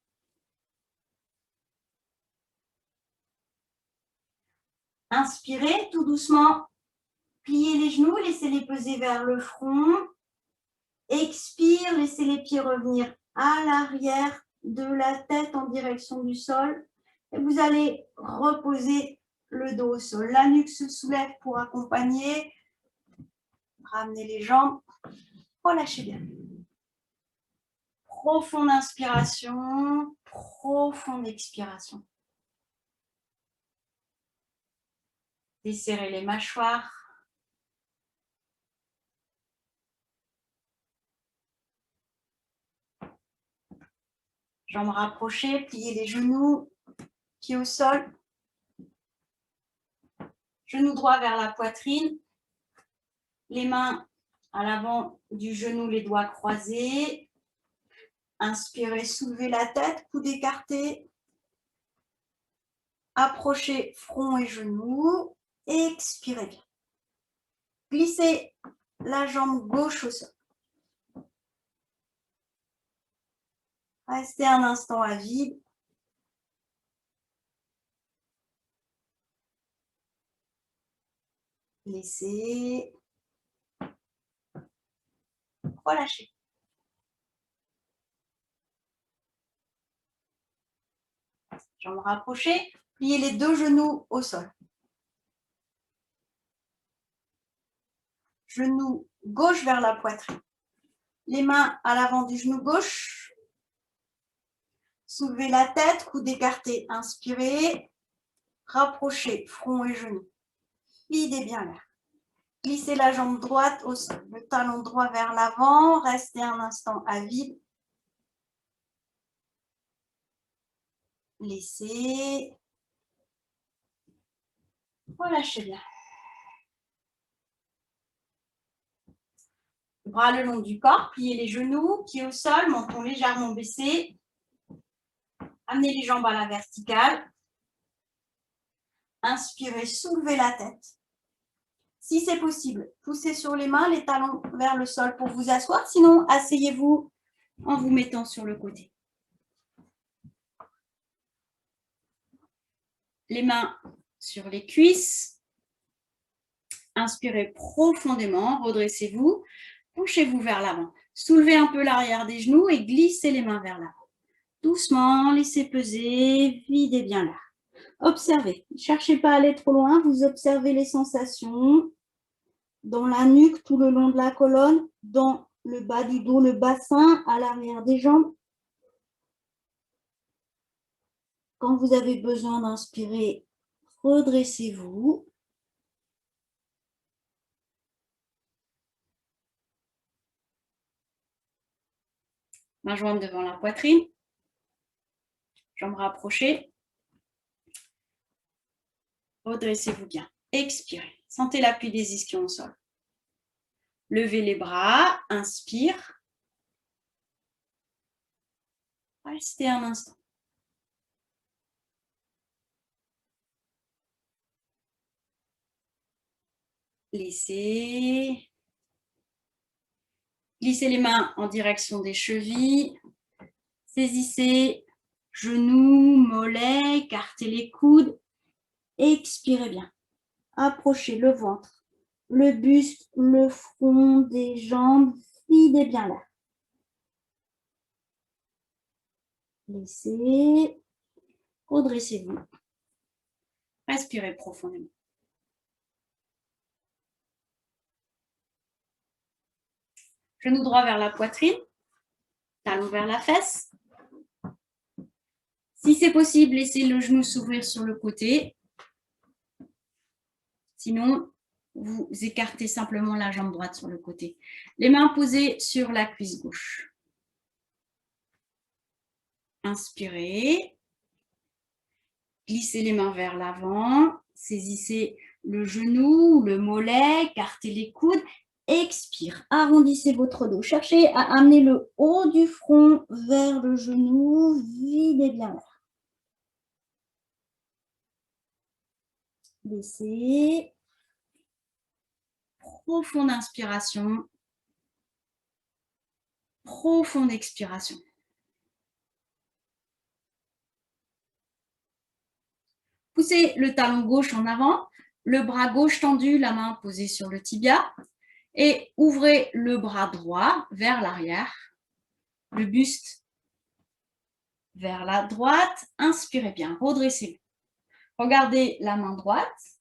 Inspirez tout doucement. Pliez les genoux, laissez-les peser vers le front. Expire, laissez les pieds revenir à l'arrière de la tête en direction du sol. Et vous allez reposer le dos au sol. La nuque se soulève pour accompagner. Ramenez les jambes. Relâchez bien. Profonde inspiration, profonde expiration. Desserrez les mâchoires. Jambes rapprochées, pliez les genoux, pieds au sol. Genou droit vers la poitrine. Les mains à l'avant du genou, les doigts croisés. Inspirez, soulevez la tête, coude écarté. Approchez front et genoux. Expirez bien. Glissez la jambe gauche au sol. Restez un instant à vide. Laissez. Relâchez. Jambes rapprochées. Pliez les deux genoux au sol. Genou gauche vers la poitrine. Les mains à l'avant du genou gauche. Soulevez la tête, coude écarté, inspirez. Rapprochez front et genoux. Videz bien l'air. Glissez la jambe droite au sol. Le talon droit vers l'avant. Restez un instant à vide. Laissez. Relâchez bien. Bras le long du corps, pliez les genoux, pieds au sol, menton légèrement baissé. Amenez les jambes à la verticale. Inspirez, soulevez la tête. Si c'est possible, poussez sur les mains, les talons vers le sol pour vous asseoir. Sinon, asseyez-vous en vous mettant sur le côté. Les mains sur les cuisses. Inspirez profondément, redressez-vous. Penchez-vous vers l'avant. Soulevez un peu l'arrière des genoux et glissez les mains vers l'avant. Doucement, laissez peser, videz bien l'air. Observez. Ne cherchez pas à aller trop loin. Vous observez les sensations dans la nuque, tout le long de la colonne, dans le bas du dos, le bassin, à l'arrière des jambes. Quand vous avez besoin d'inspirer, redressez-vous. Main jointe devant la poitrine. Jambes rapprochées. Redressez-vous bien. Expirez. Sentez l'appui des ischions au sol. Levez les bras. Inspire. Restez un instant. Laissez. Glissez les mains en direction des chevilles. Saisissez genoux, mollets, écartez les coudes. Expirez bien. Approchez le ventre, le buste, le front des jambes. Videz bien l'air. Laissez. Redressez-vous. Respirez profondément. Genou droit vers la poitrine. Talon vers la fesse. Si c'est possible, laissez le genou s'ouvrir sur le côté. Sinon, vous écartez simplement la jambe droite sur le côté. Les mains posées sur la cuisse gauche. Inspirez. Glissez les mains vers l'avant. Saisissez le genou, le mollet, écartez les coudes. Expire, arrondissez votre dos. Cherchez à amener le haut du front vers le genou. Videz bien l'air. Laissez. Profonde inspiration. Profonde expiration. Poussez le talon gauche en avant, le bras gauche tendu, la main posée sur le tibia. Et ouvrez le bras droit vers l'arrière, le buste vers la droite. Inspirez bien, redressez-le. Regardez la main droite,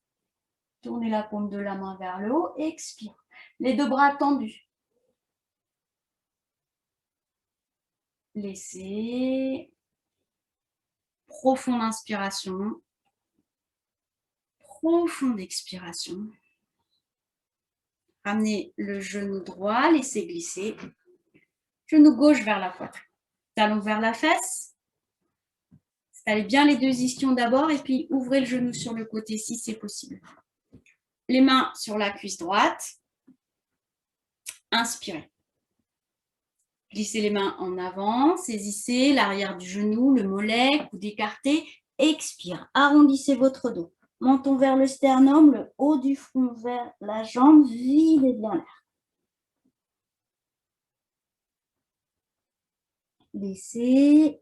tournez la paume de la main vers le haut, expire. Les deux bras tendus. Laissez. Profonde inspiration. Profonde expiration. Ramenez le genou droit, laissez glisser. Genou gauche vers la poitrine. Talon vers la fesse. Installez bien les deux ischions d'abord et puis ouvrez le genou sur le côté si c'est possible. Les mains sur la cuisse droite. Inspirez. Glissez les mains en avant, saisissez l'arrière du genou, le mollet, coude écarté. Expire, arrondissez votre dos. Menton vers le sternum, le haut du front vers la jambe, videz bien l'air. Laissez.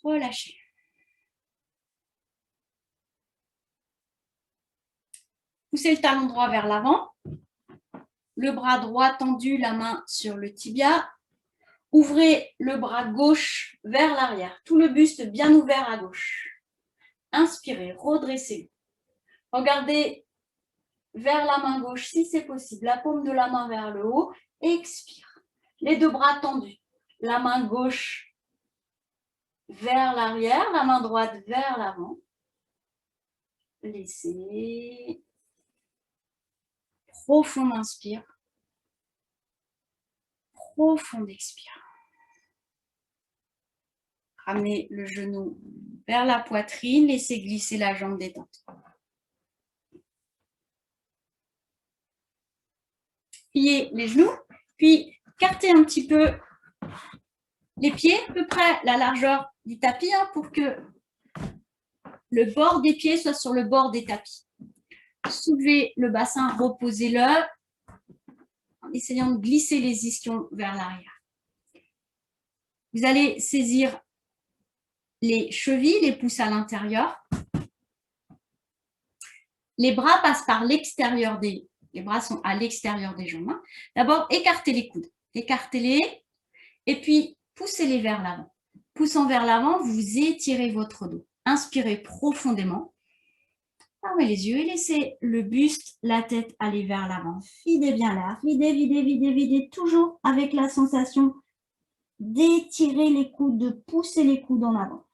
Relâchez. Poussez le talon droit vers l'avant. Le bras droit tendu, la main sur le tibia. Ouvrez le bras gauche vers l'arrière. Tout le buste bien ouvert à gauche. Inspirez, redressez. Regardez vers la main gauche si c'est possible. La paume de la main vers le haut. Expire. Les deux bras tendus. La main gauche vers l'arrière. La main droite vers l'avant. Laissez. Profonde inspire. Profonde expire. Ramenez le genou vers la poitrine. Laissez glisser la jambe détente. Pliez les genoux, puis écartez un petit peu les pieds, à peu près la largeur du tapis, pour que le bord des pieds soit sur le bord des tapis. Soulevez le bassin, reposez-le, en essayant de glisser les ischions vers l'arrière. Vous allez saisir les chevilles, les pouces à l'intérieur. Les bras passent par l'extérieur des... Les bras sont à l'extérieur des jambes. D'abord, écartez les coudes. Écartez-les et puis poussez-les vers l'avant. Poussant vers l'avant, vous étirez votre dos. Inspirez profondément. Fermez les yeux et laissez le buste, la tête aller vers l'avant. Videz bien l'air. Videz, videz, videz, videz. Toujours avec la sensation d'étirer les coudes, de pousser les coudes en avant.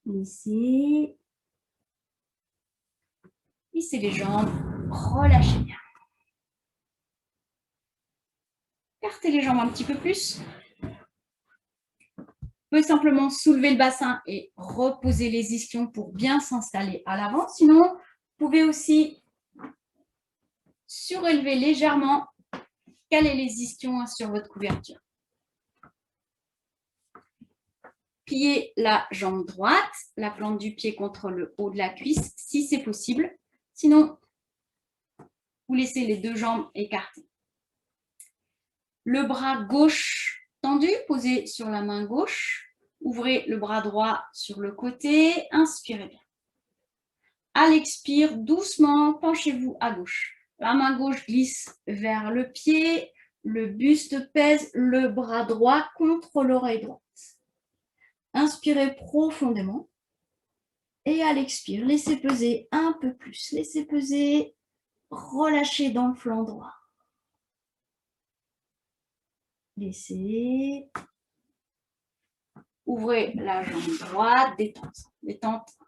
Laissez. Lissez les jambes. Relâchez bien. Écartez les jambes un petit peu plus. Vous pouvez simplement soulever le bassin et reposer les ischions pour bien s'installer à l'avant. Sinon, vous pouvez aussi surélever légèrement, caler les ischions sur votre couverture. Pliez la jambe droite, la plante du pied contre le haut de la cuisse, si c'est possible. Sinon, vous laissez les deux jambes écartées. Le bras gauche tendu, posé sur la main gauche. Ouvrez le bras droit sur le côté. Inspirez bien. À l'expire, doucement, penchez-vous à gauche. La main gauche glisse vers le pied. Le buste pèse le bras droit contre l'oreille droite. Inspirez profondément. Et à l'expire, laissez peser un peu plus. Laissez peser. Relâchez dans le flanc droit. Laissez. Ouvrez la jambe droite, détente. Détente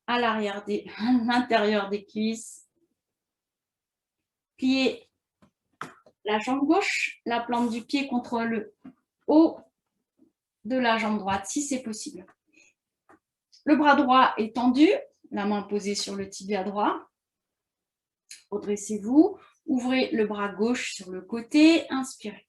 à l'intérieur des cuisses. Pliez la jambe gauche, la plante du pied contre le haut de la jambe droite, si c'est possible. Le bras droit est tendu, la main posée sur le tibia droit. Redressez-vous, ouvrez le bras gauche sur le côté, inspirez.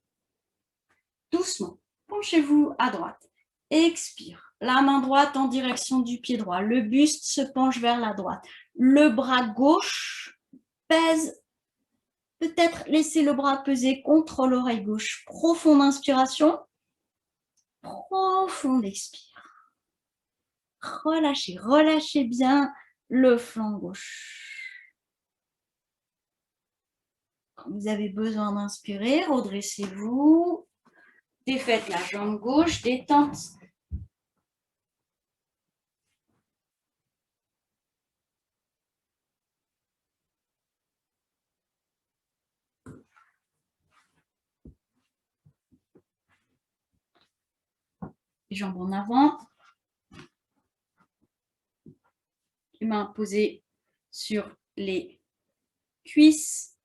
Doucement, penchez-vous à droite. Expire. La main droite en direction du pied droit. Le buste se penche vers la droite. Le bras gauche pèse. Peut-être laissez le bras peser contre l'oreille gauche. Profonde inspiration. Profonde expire. Relâchez, relâchez bien le flanc gauche. Quand vous avez besoin d'inspirer, redressez-vous. Défaites la jambe gauche, détente. Les jambes en avant. Les mains posées sur les cuisses.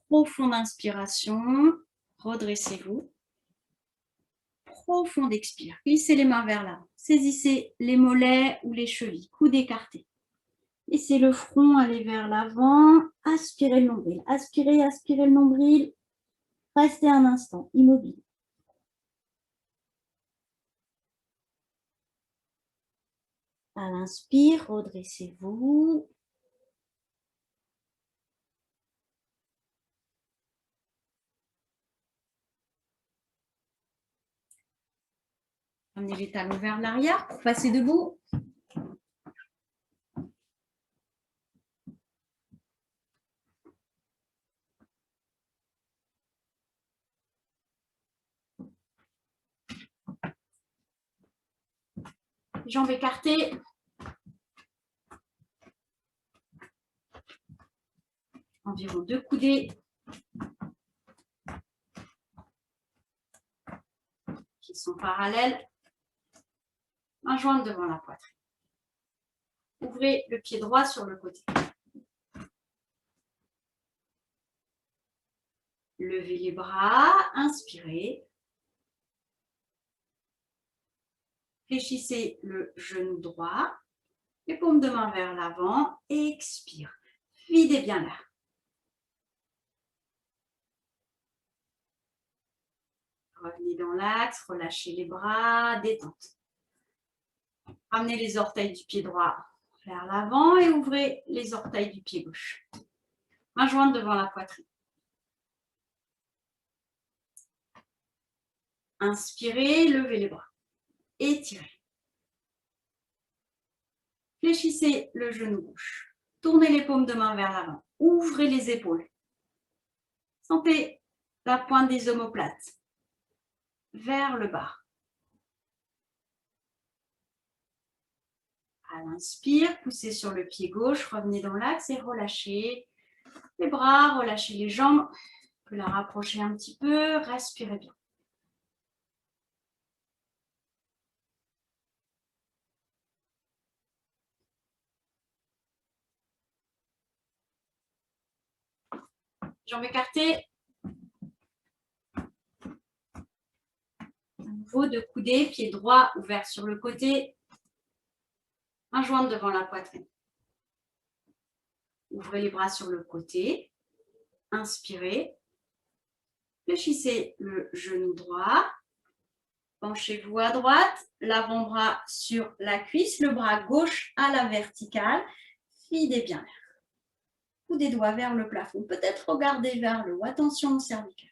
Profonde inspiration. Redressez-vous. Profonde expire. Glissez les mains vers l'avant. Saisissez les mollets ou les chevilles. Coudes écartés. Laissez le front aller vers l'avant. Aspirez le nombril. Aspirez, aspirez le nombril. Restez un instant immobile. À l'inspire, redressez-vous. Amenez les talons vers l'arrière pour passer debout. Jambes écartées. Environ 2 coudées. Qui sont parallèles. Main jointe devant la poitrine. Ouvrez le pied droit sur le côté. Levez les bras, inspirez. Fléchissez le genou droit, les paumes de main vers l'avant, expire. Videz bien l'air. Revenez dans l'axe, relâchez les bras, détente. Ramenez les orteils du pied droit vers l'avant et ouvrez les orteils du pied gauche. Main jointe devant la poitrine. Inspirez, levez les bras. Étirez. Fléchissez le genou gauche. Tournez les paumes de main vers l'avant. Ouvrez les épaules. Sentez la pointe des omoplates vers le bas. À l'inspire, poussez sur le pied gauche, revenez dans l'axe et relâchez les bras, relâchez les jambes. On peut la rapprocher un petit peu, respirez bien. Jambes écartées. À nouveau, 2 coudées, pied droit ouvert sur le côté. Main jointe devant la poitrine. Ouvrez les bras sur le côté. Inspirez. Fléchissez le genou droit. Penchez-vous à droite. L'avant-bras sur la cuisse. Le bras gauche à la verticale. Videz bien l'air. Ou des doigts vers le plafond. Peut-être regarder vers le haut. Attention au cervical.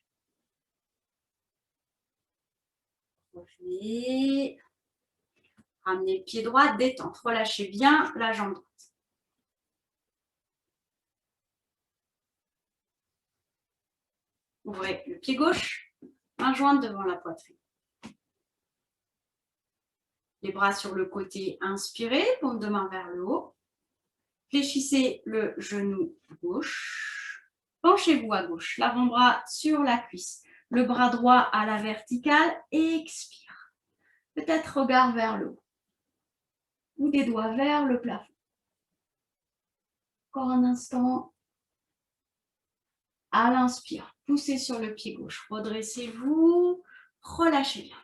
Revenez. Ramenez le pied droit, détente. Relâchez bien la jambe droite. Ouvrez le pied gauche, main jointe devant la poitrine. Les bras sur le côté, inspirez, paume de main vers le haut. Fléchissez le genou gauche. Penchez-vous à gauche, l'avant-bras sur la cuisse. Le bras droit à la verticale, expire. Peut-être regard vers le haut. Ou des doigts vers le plafond. Encore un instant. À l'inspire, poussez sur le pied gauche. Redressez-vous, relâchez bien.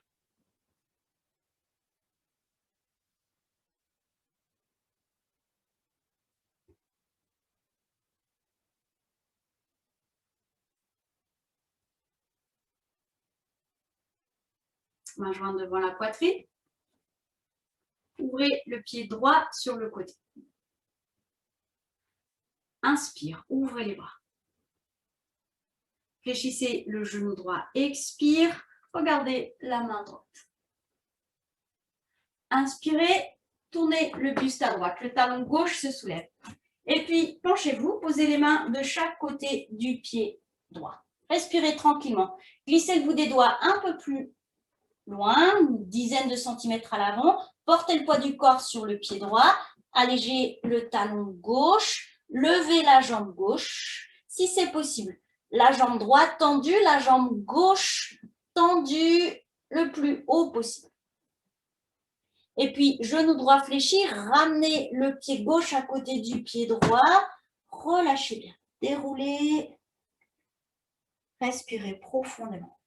Main jointe devant la poitrine. Ouvrez le pied droit sur le côté. Inspire, ouvrez les bras. Fléchissez le genou droit, expire, regardez la main droite. Inspirez, tournez le buste à droite, le talon gauche se soulève. Et puis, penchez-vous, posez les mains de chaque côté du pied droit. Respirez tranquillement. Glissez le bout des doigts un peu plus loin, une dizaine de centimètres à l'avant. Portez le poids du corps sur le pied droit. Allégez le talon gauche. Levez la jambe gauche, si c'est possible. La jambe droite tendue, la jambe gauche tendue le plus haut possible. Et puis, genou droit fléchi, ramenez le pied gauche à côté du pied droit. Relâchez bien. Déroulez. Respirez profondément.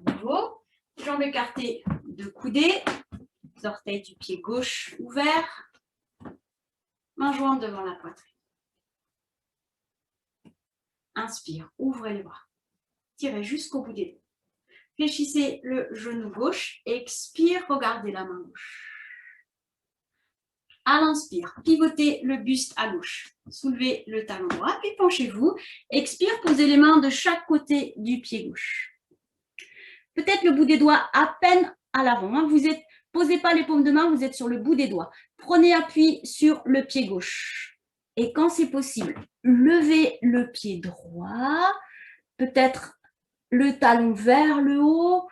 À nouveau, jambes écartées de coudées. Orteils du pied gauche ouvert. Main jointe devant la poitrine. Inspire, ouvrez les bras. Tirez jusqu'au bout des doigts. Fléchissez le genou gauche. Expire, regardez la main gauche. À l'inspire, pivotez le buste à gauche. Soulevez le talon droit, puis penchez-vous. Expire, posez les mains de chaque côté du pied gauche. Peut-être le bout des doigts à peine à l'avant. Posez pas les paumes de main, vous êtes sur le bout des doigts. Prenez appui sur le pied gauche. Et quand c'est possible, levez le pied droit. Peut-être le talon vers le haut.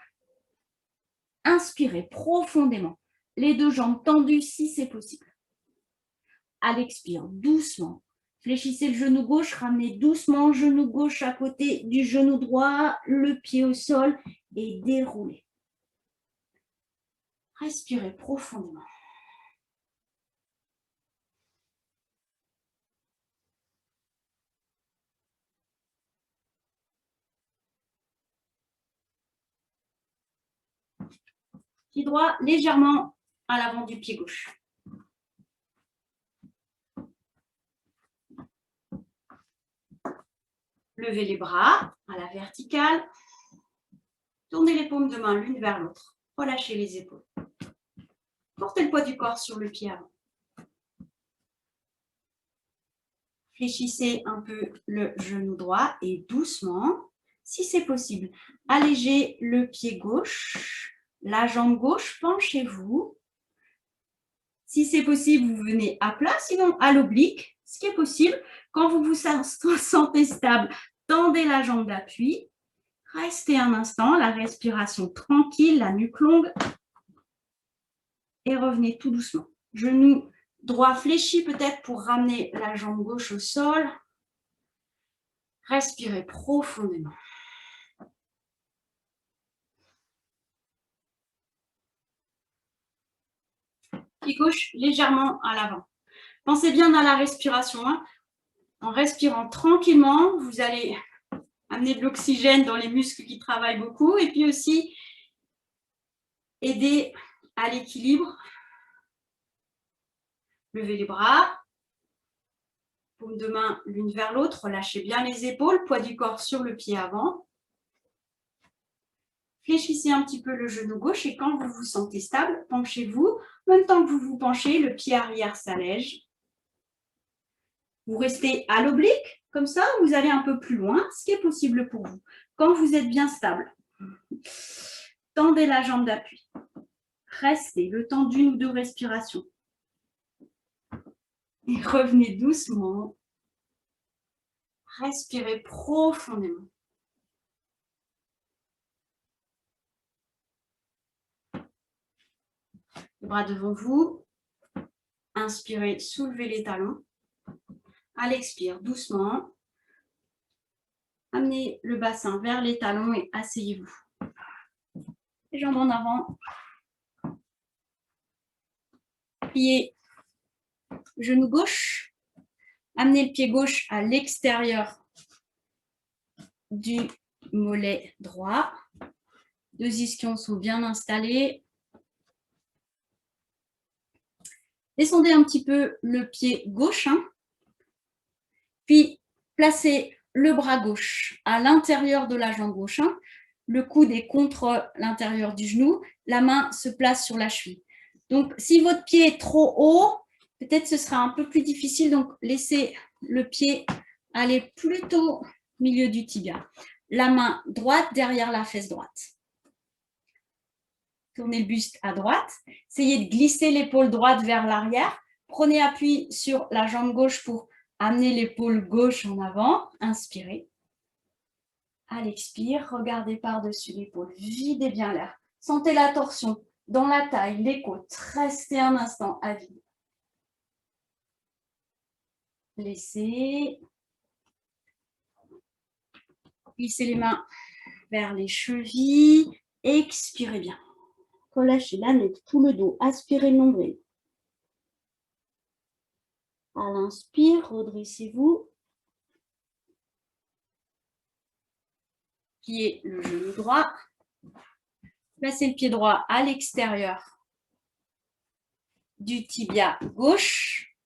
Inspirez profondément. Les deux jambes tendues si c'est possible. À l'expire, doucement. Fléchissez le genou gauche, ramenez doucement le genou gauche à côté du genou droit, le pied au sol et déroulez. Respirez profondément. Pied droit légèrement à l'avant du pied gauche. Levez les bras à la verticale. Tournez les paumes de main l'une vers l'autre. Relâchez les épaules. Portez le poids du corps sur le pied avant. Fléchissez un peu le genou droit et doucement, si c'est possible, allégez le pied gauche, la jambe gauche, penchez-vous. Si c'est possible, vous venez à plat, sinon à l'oblique, ce qui est possible. Quand vous vous sentez stable, tendez la jambe d'appui. Restez un instant, la respiration tranquille, la nuque longue. Et revenez tout doucement. Genou droit fléchi peut-être pour ramener la jambe gauche au sol. Respirez profondément. Pied gauche légèrement à l'avant. Pensez bien à la respiration. En respirant tranquillement, vous allez amener de l'oxygène dans les muscles qui travaillent beaucoup et puis aussi aider à l'équilibre. Levez les bras, paume de main l'une vers l'autre, relâchez bien les épaules, poids du corps sur le pied avant. Fléchissez un petit peu le genou gauche et quand vous vous sentez stable, penchez-vous. En même temps que vous vous penchez, le pied arrière s'allège. Vous restez à l'oblique, comme ça, vous allez un peu plus loin, ce qui est possible pour vous. Quand vous êtes bien stable, tendez la jambe d'appui. Restez le temps d'une ou deux respirations. Et revenez doucement. Respirez profondément. Les bras devant vous. Inspirez, soulevez les talons. À l'expire, doucement. Amenez le bassin vers les talons et asseyez-vous. Les jambes en avant. Pliez genou gauche. Amenez le pied gauche à l'extérieur du mollet droit. Deux ischions sont bien installés. Descendez un petit peu le pied gauche. Puis, placez le bras gauche à l'intérieur de la jambe gauche. Le coude est contre l'intérieur du genou. La main se place sur la cheville. Donc, si votre pied est trop haut, peut-être ce sera un peu plus difficile. Donc, laissez le pied aller plutôt au milieu du tibia. La main droite derrière la fesse droite. Tournez le buste à droite. Essayez de glisser l'épaule droite vers l'arrière. Prenez appui sur la jambe gauche pour amener l'épaule gauche en avant. Inspirez. À l'expire, regardez par-dessus l'épaule. Videz bien l'air. Sentez la torsion dans la taille, les côtes. Restez un instant à vide. Laissez. Glissez les mains vers les chevilles. Expirez bien. Relâchez la nuque, tout le dos. Aspirez le nombril. À l'inspire, redressez-vous. Pliez le genou droit. Placez le pied droit à l'extérieur du tibia gauche.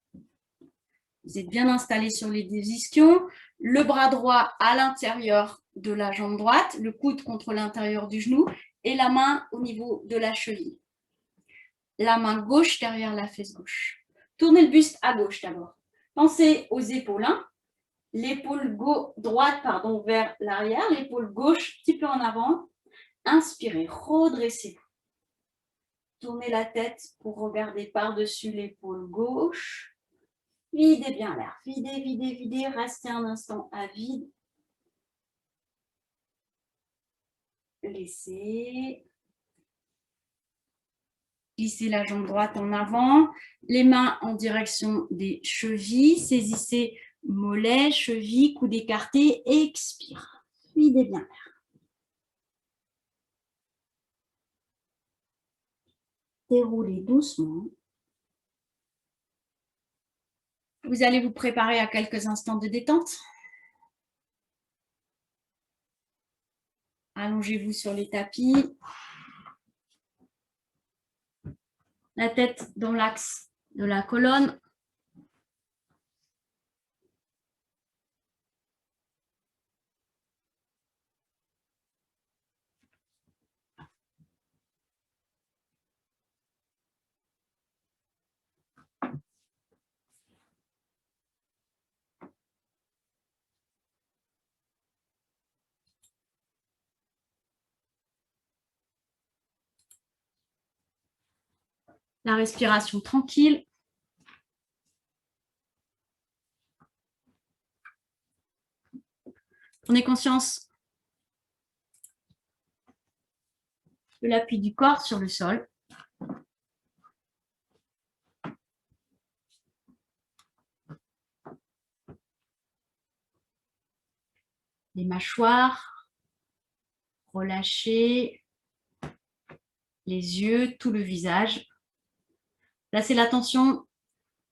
Vous êtes bien installé sur les deux ischions. Le bras droit à l'intérieur de la jambe droite, le coude contre l'intérieur du genou et la main au niveau de la cheville. La main gauche derrière la fesse gauche. Tournez le buste à gauche d'abord. Pensez aux épaules. L'épaule droite vers l'arrière, l'épaule gauche un petit peu en avant. Inspirez, redressez-vous. Tournez la tête pour regarder par-dessus l'épaule gauche. Videz bien l'air. Videz, videz, videz. Restez un instant à vide. Laissez. Glissez la jambe droite en avant. Les mains en direction des chevilles. Saisissez mollet, cheville, coude écarté. Expire. Videz bien l'air. Déroulez doucement. Vous allez vous préparer à quelques instants de détente. Allongez-vous sur les tapis. La tête dans l'axe de la colonne. La respiration tranquille. Prenez conscience de l'appui du corps sur le sol. Les mâchoires, relâchez les yeux, tout le visage. Placez l'attention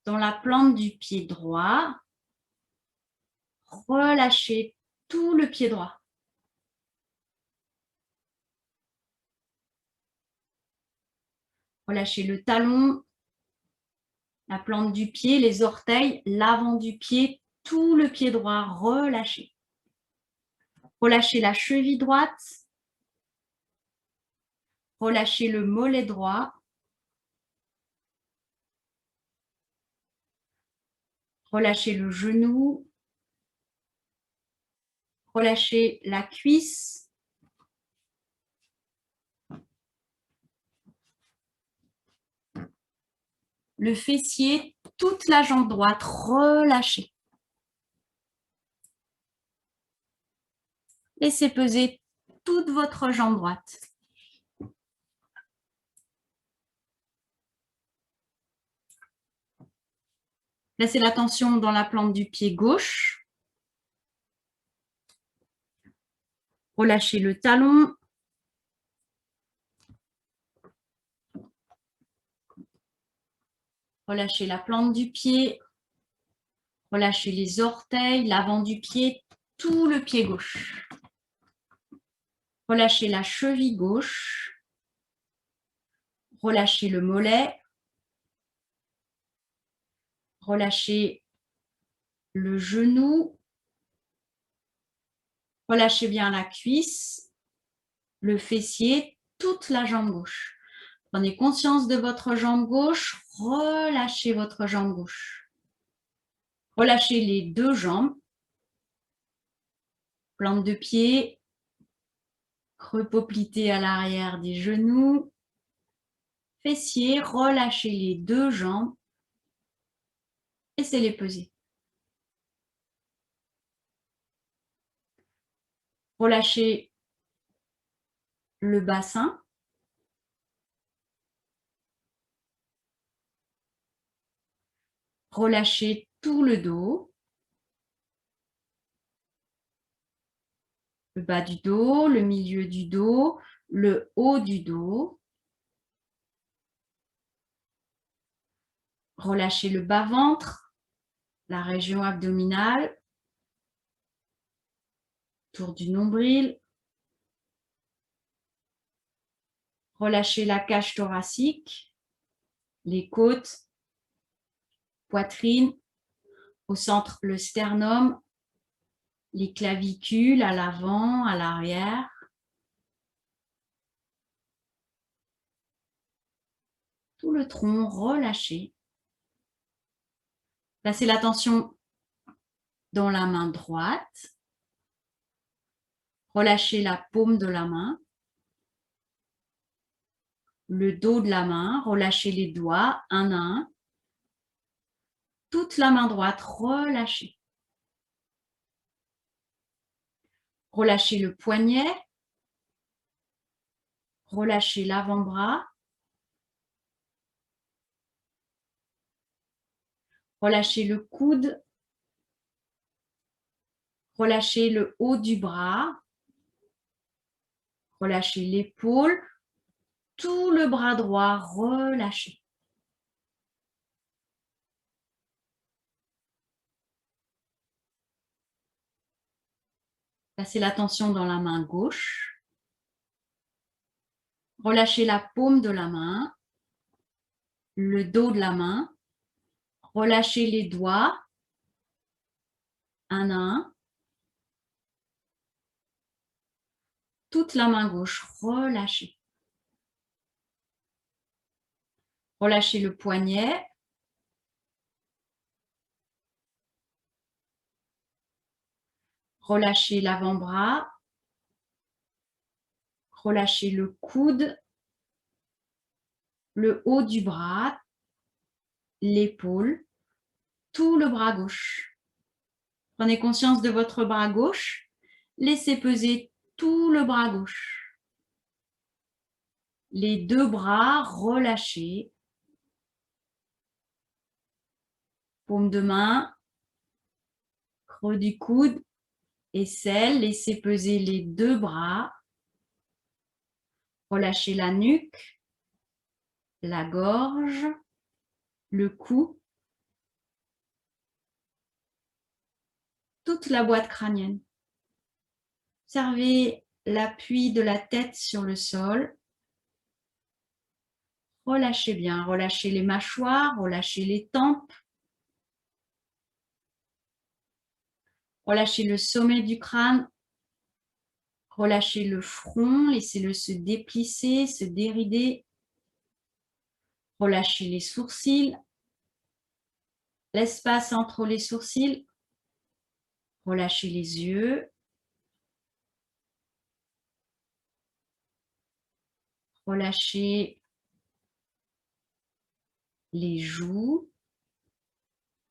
dans la plante du pied droit. Relâchez tout le pied droit. Relâchez le talon, la plante du pied, les orteils, l'avant du pied, tout le pied droit, relâchez. Relâchez la cheville droite. Relâchez le mollet droit. Relâchez le genou. Relâchez la cuisse. Le fessier, toute la jambe droite, relâchez. Laissez peser toute votre jambe droite. Placez l'attention dans la plante du pied gauche. Relâchez le talon. Relâchez la plante du pied. Relâchez les orteils, l'avant du pied, tout le pied gauche. Relâchez la cheville gauche. Relâchez le mollet. Relâchez le genou. Relâchez bien la cuisse, le fessier, toute la jambe gauche. Prenez conscience de votre jambe gauche. Relâchez votre jambe gauche. Relâchez les deux jambes. Plante de pied. Creux poplité à l'arrière des genoux. Fessiers, relâchez les deux jambes. Laissez-les peser. Relâchez le bassin. Relâchez tout le dos. Le bas du dos, le milieu du dos, le haut du dos. Relâchez le bas-ventre, la région abdominale, autour du nombril. Relâchez la cage thoracique, les côtes, poitrine, au centre le sternum, les clavicules à l'avant, à l'arrière. Tout le tronc relâché. Placez l'attention dans la main droite. Relâchez la paume de la main. Le dos de la main. Relâchez les doigts un à un. Toute la main droite relâchée. Relâchez le poignet. Relâchez l'avant-bras. Relâchez le coude. Relâchez le haut du bras. Relâchez l'épaule. Tout le bras droit relâché. Placez l'attention dans la main gauche. Relâchez la paume de la main. Le dos de la main. Relâchez les doigts un à un. Toute la main gauche relâchée. Relâchez le poignet. Relâchez l'avant-bras. Relâchez le coude. Le haut du bras. L'épaule. Tout le bras gauche. Prenez conscience de votre bras gauche. Laissez peser tout le bras gauche. Les deux bras relâchés. Paume de main. Creux du coude. Aisselle. Laissez peser les deux bras. Relâchez la nuque. La gorge. Le cou. Toute la boîte crânienne. Observez l'appui de la tête sur le sol. Relâchez bien, relâchez les mâchoires, relâchez les tempes. Relâchez le sommet du crâne. Relâchez le front, laissez-le se déplisser, se dérider. Relâchez les sourcils. L'espace entre les sourcils. Relâchez les yeux. Relâchez les joues.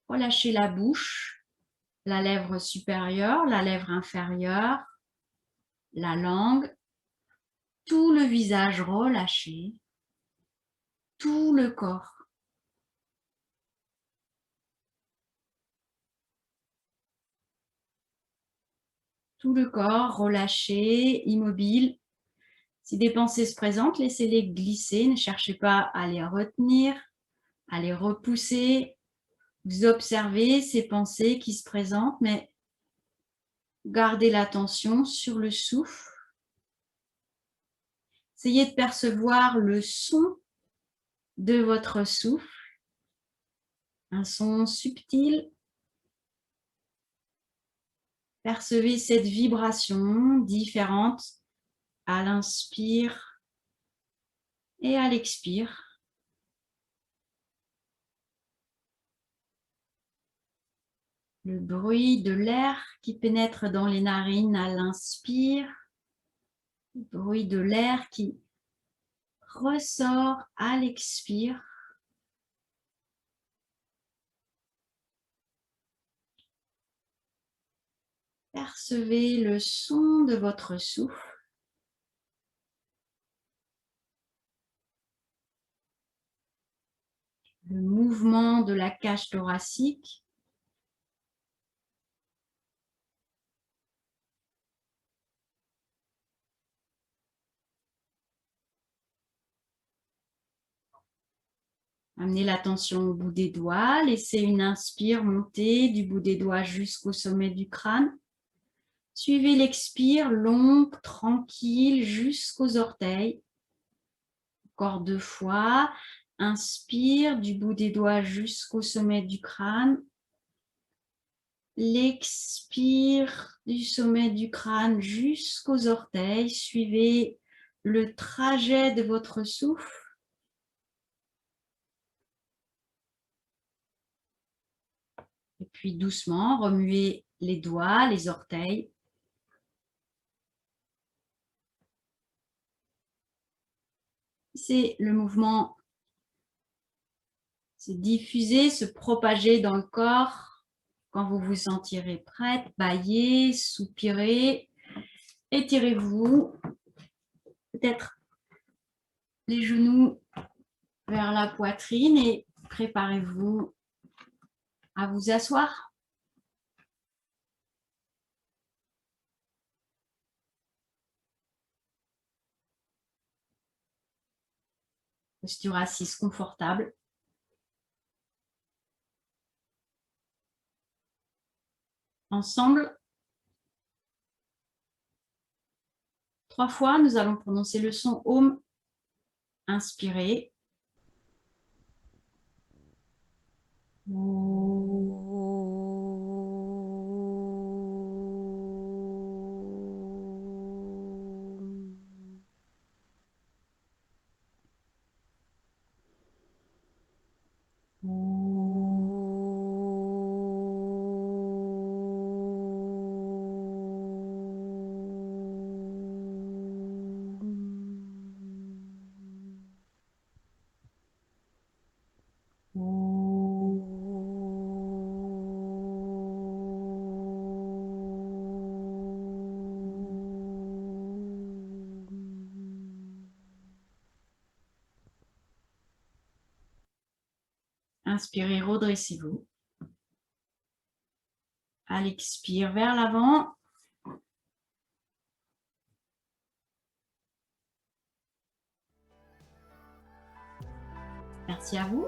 Relâchez la bouche, la lèvre supérieure, la lèvre inférieure, la langue, tout le visage relâché, tout le corps. Tout tout le corps relâché, immobile. Si des pensées se présentent, laissez-les glisser. Ne cherchez pas à les retenir, à les repousser. Vous observez ces pensées qui se présentent, mais gardez l'attention sur le souffle. Essayez de percevoir le son de votre souffle, un son subtil. Percevez cette vibration différente à l'inspire et à l'expire. Le bruit de l'air qui pénètre dans les narines à l'inspire, le bruit de l'air qui ressort à l'expire. Percevez le son de votre souffle. Le mouvement de la cage thoracique. Amenez l'attention au bout des doigts. Laissez une inspire monter du bout des doigts jusqu'au sommet du crâne. Suivez l'expire longue, tranquille, jusqu'aux orteils. Encore 2 fois. Inspire du bout des doigts jusqu'au sommet du crâne. L'expire du sommet du crâne jusqu'aux orteils. Suivez le trajet de votre souffle. Et puis doucement, remuez les doigts, les orteils. C'est le mouvement se diffuser, se propager dans le corps. Quand vous vous sentirez prête, bâillez, soupirez, étirez-vous. Peut-être les genoux vers la poitrine et préparez-vous à vous asseoir. Posture assise confortable. Ensemble, 3 fois, nous allons prononcer le son Om. Inspirez. Inspirez, redressez-vous. À l'expire, vers l'avant. Merci à vous.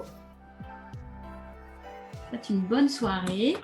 Faites une bonne soirée.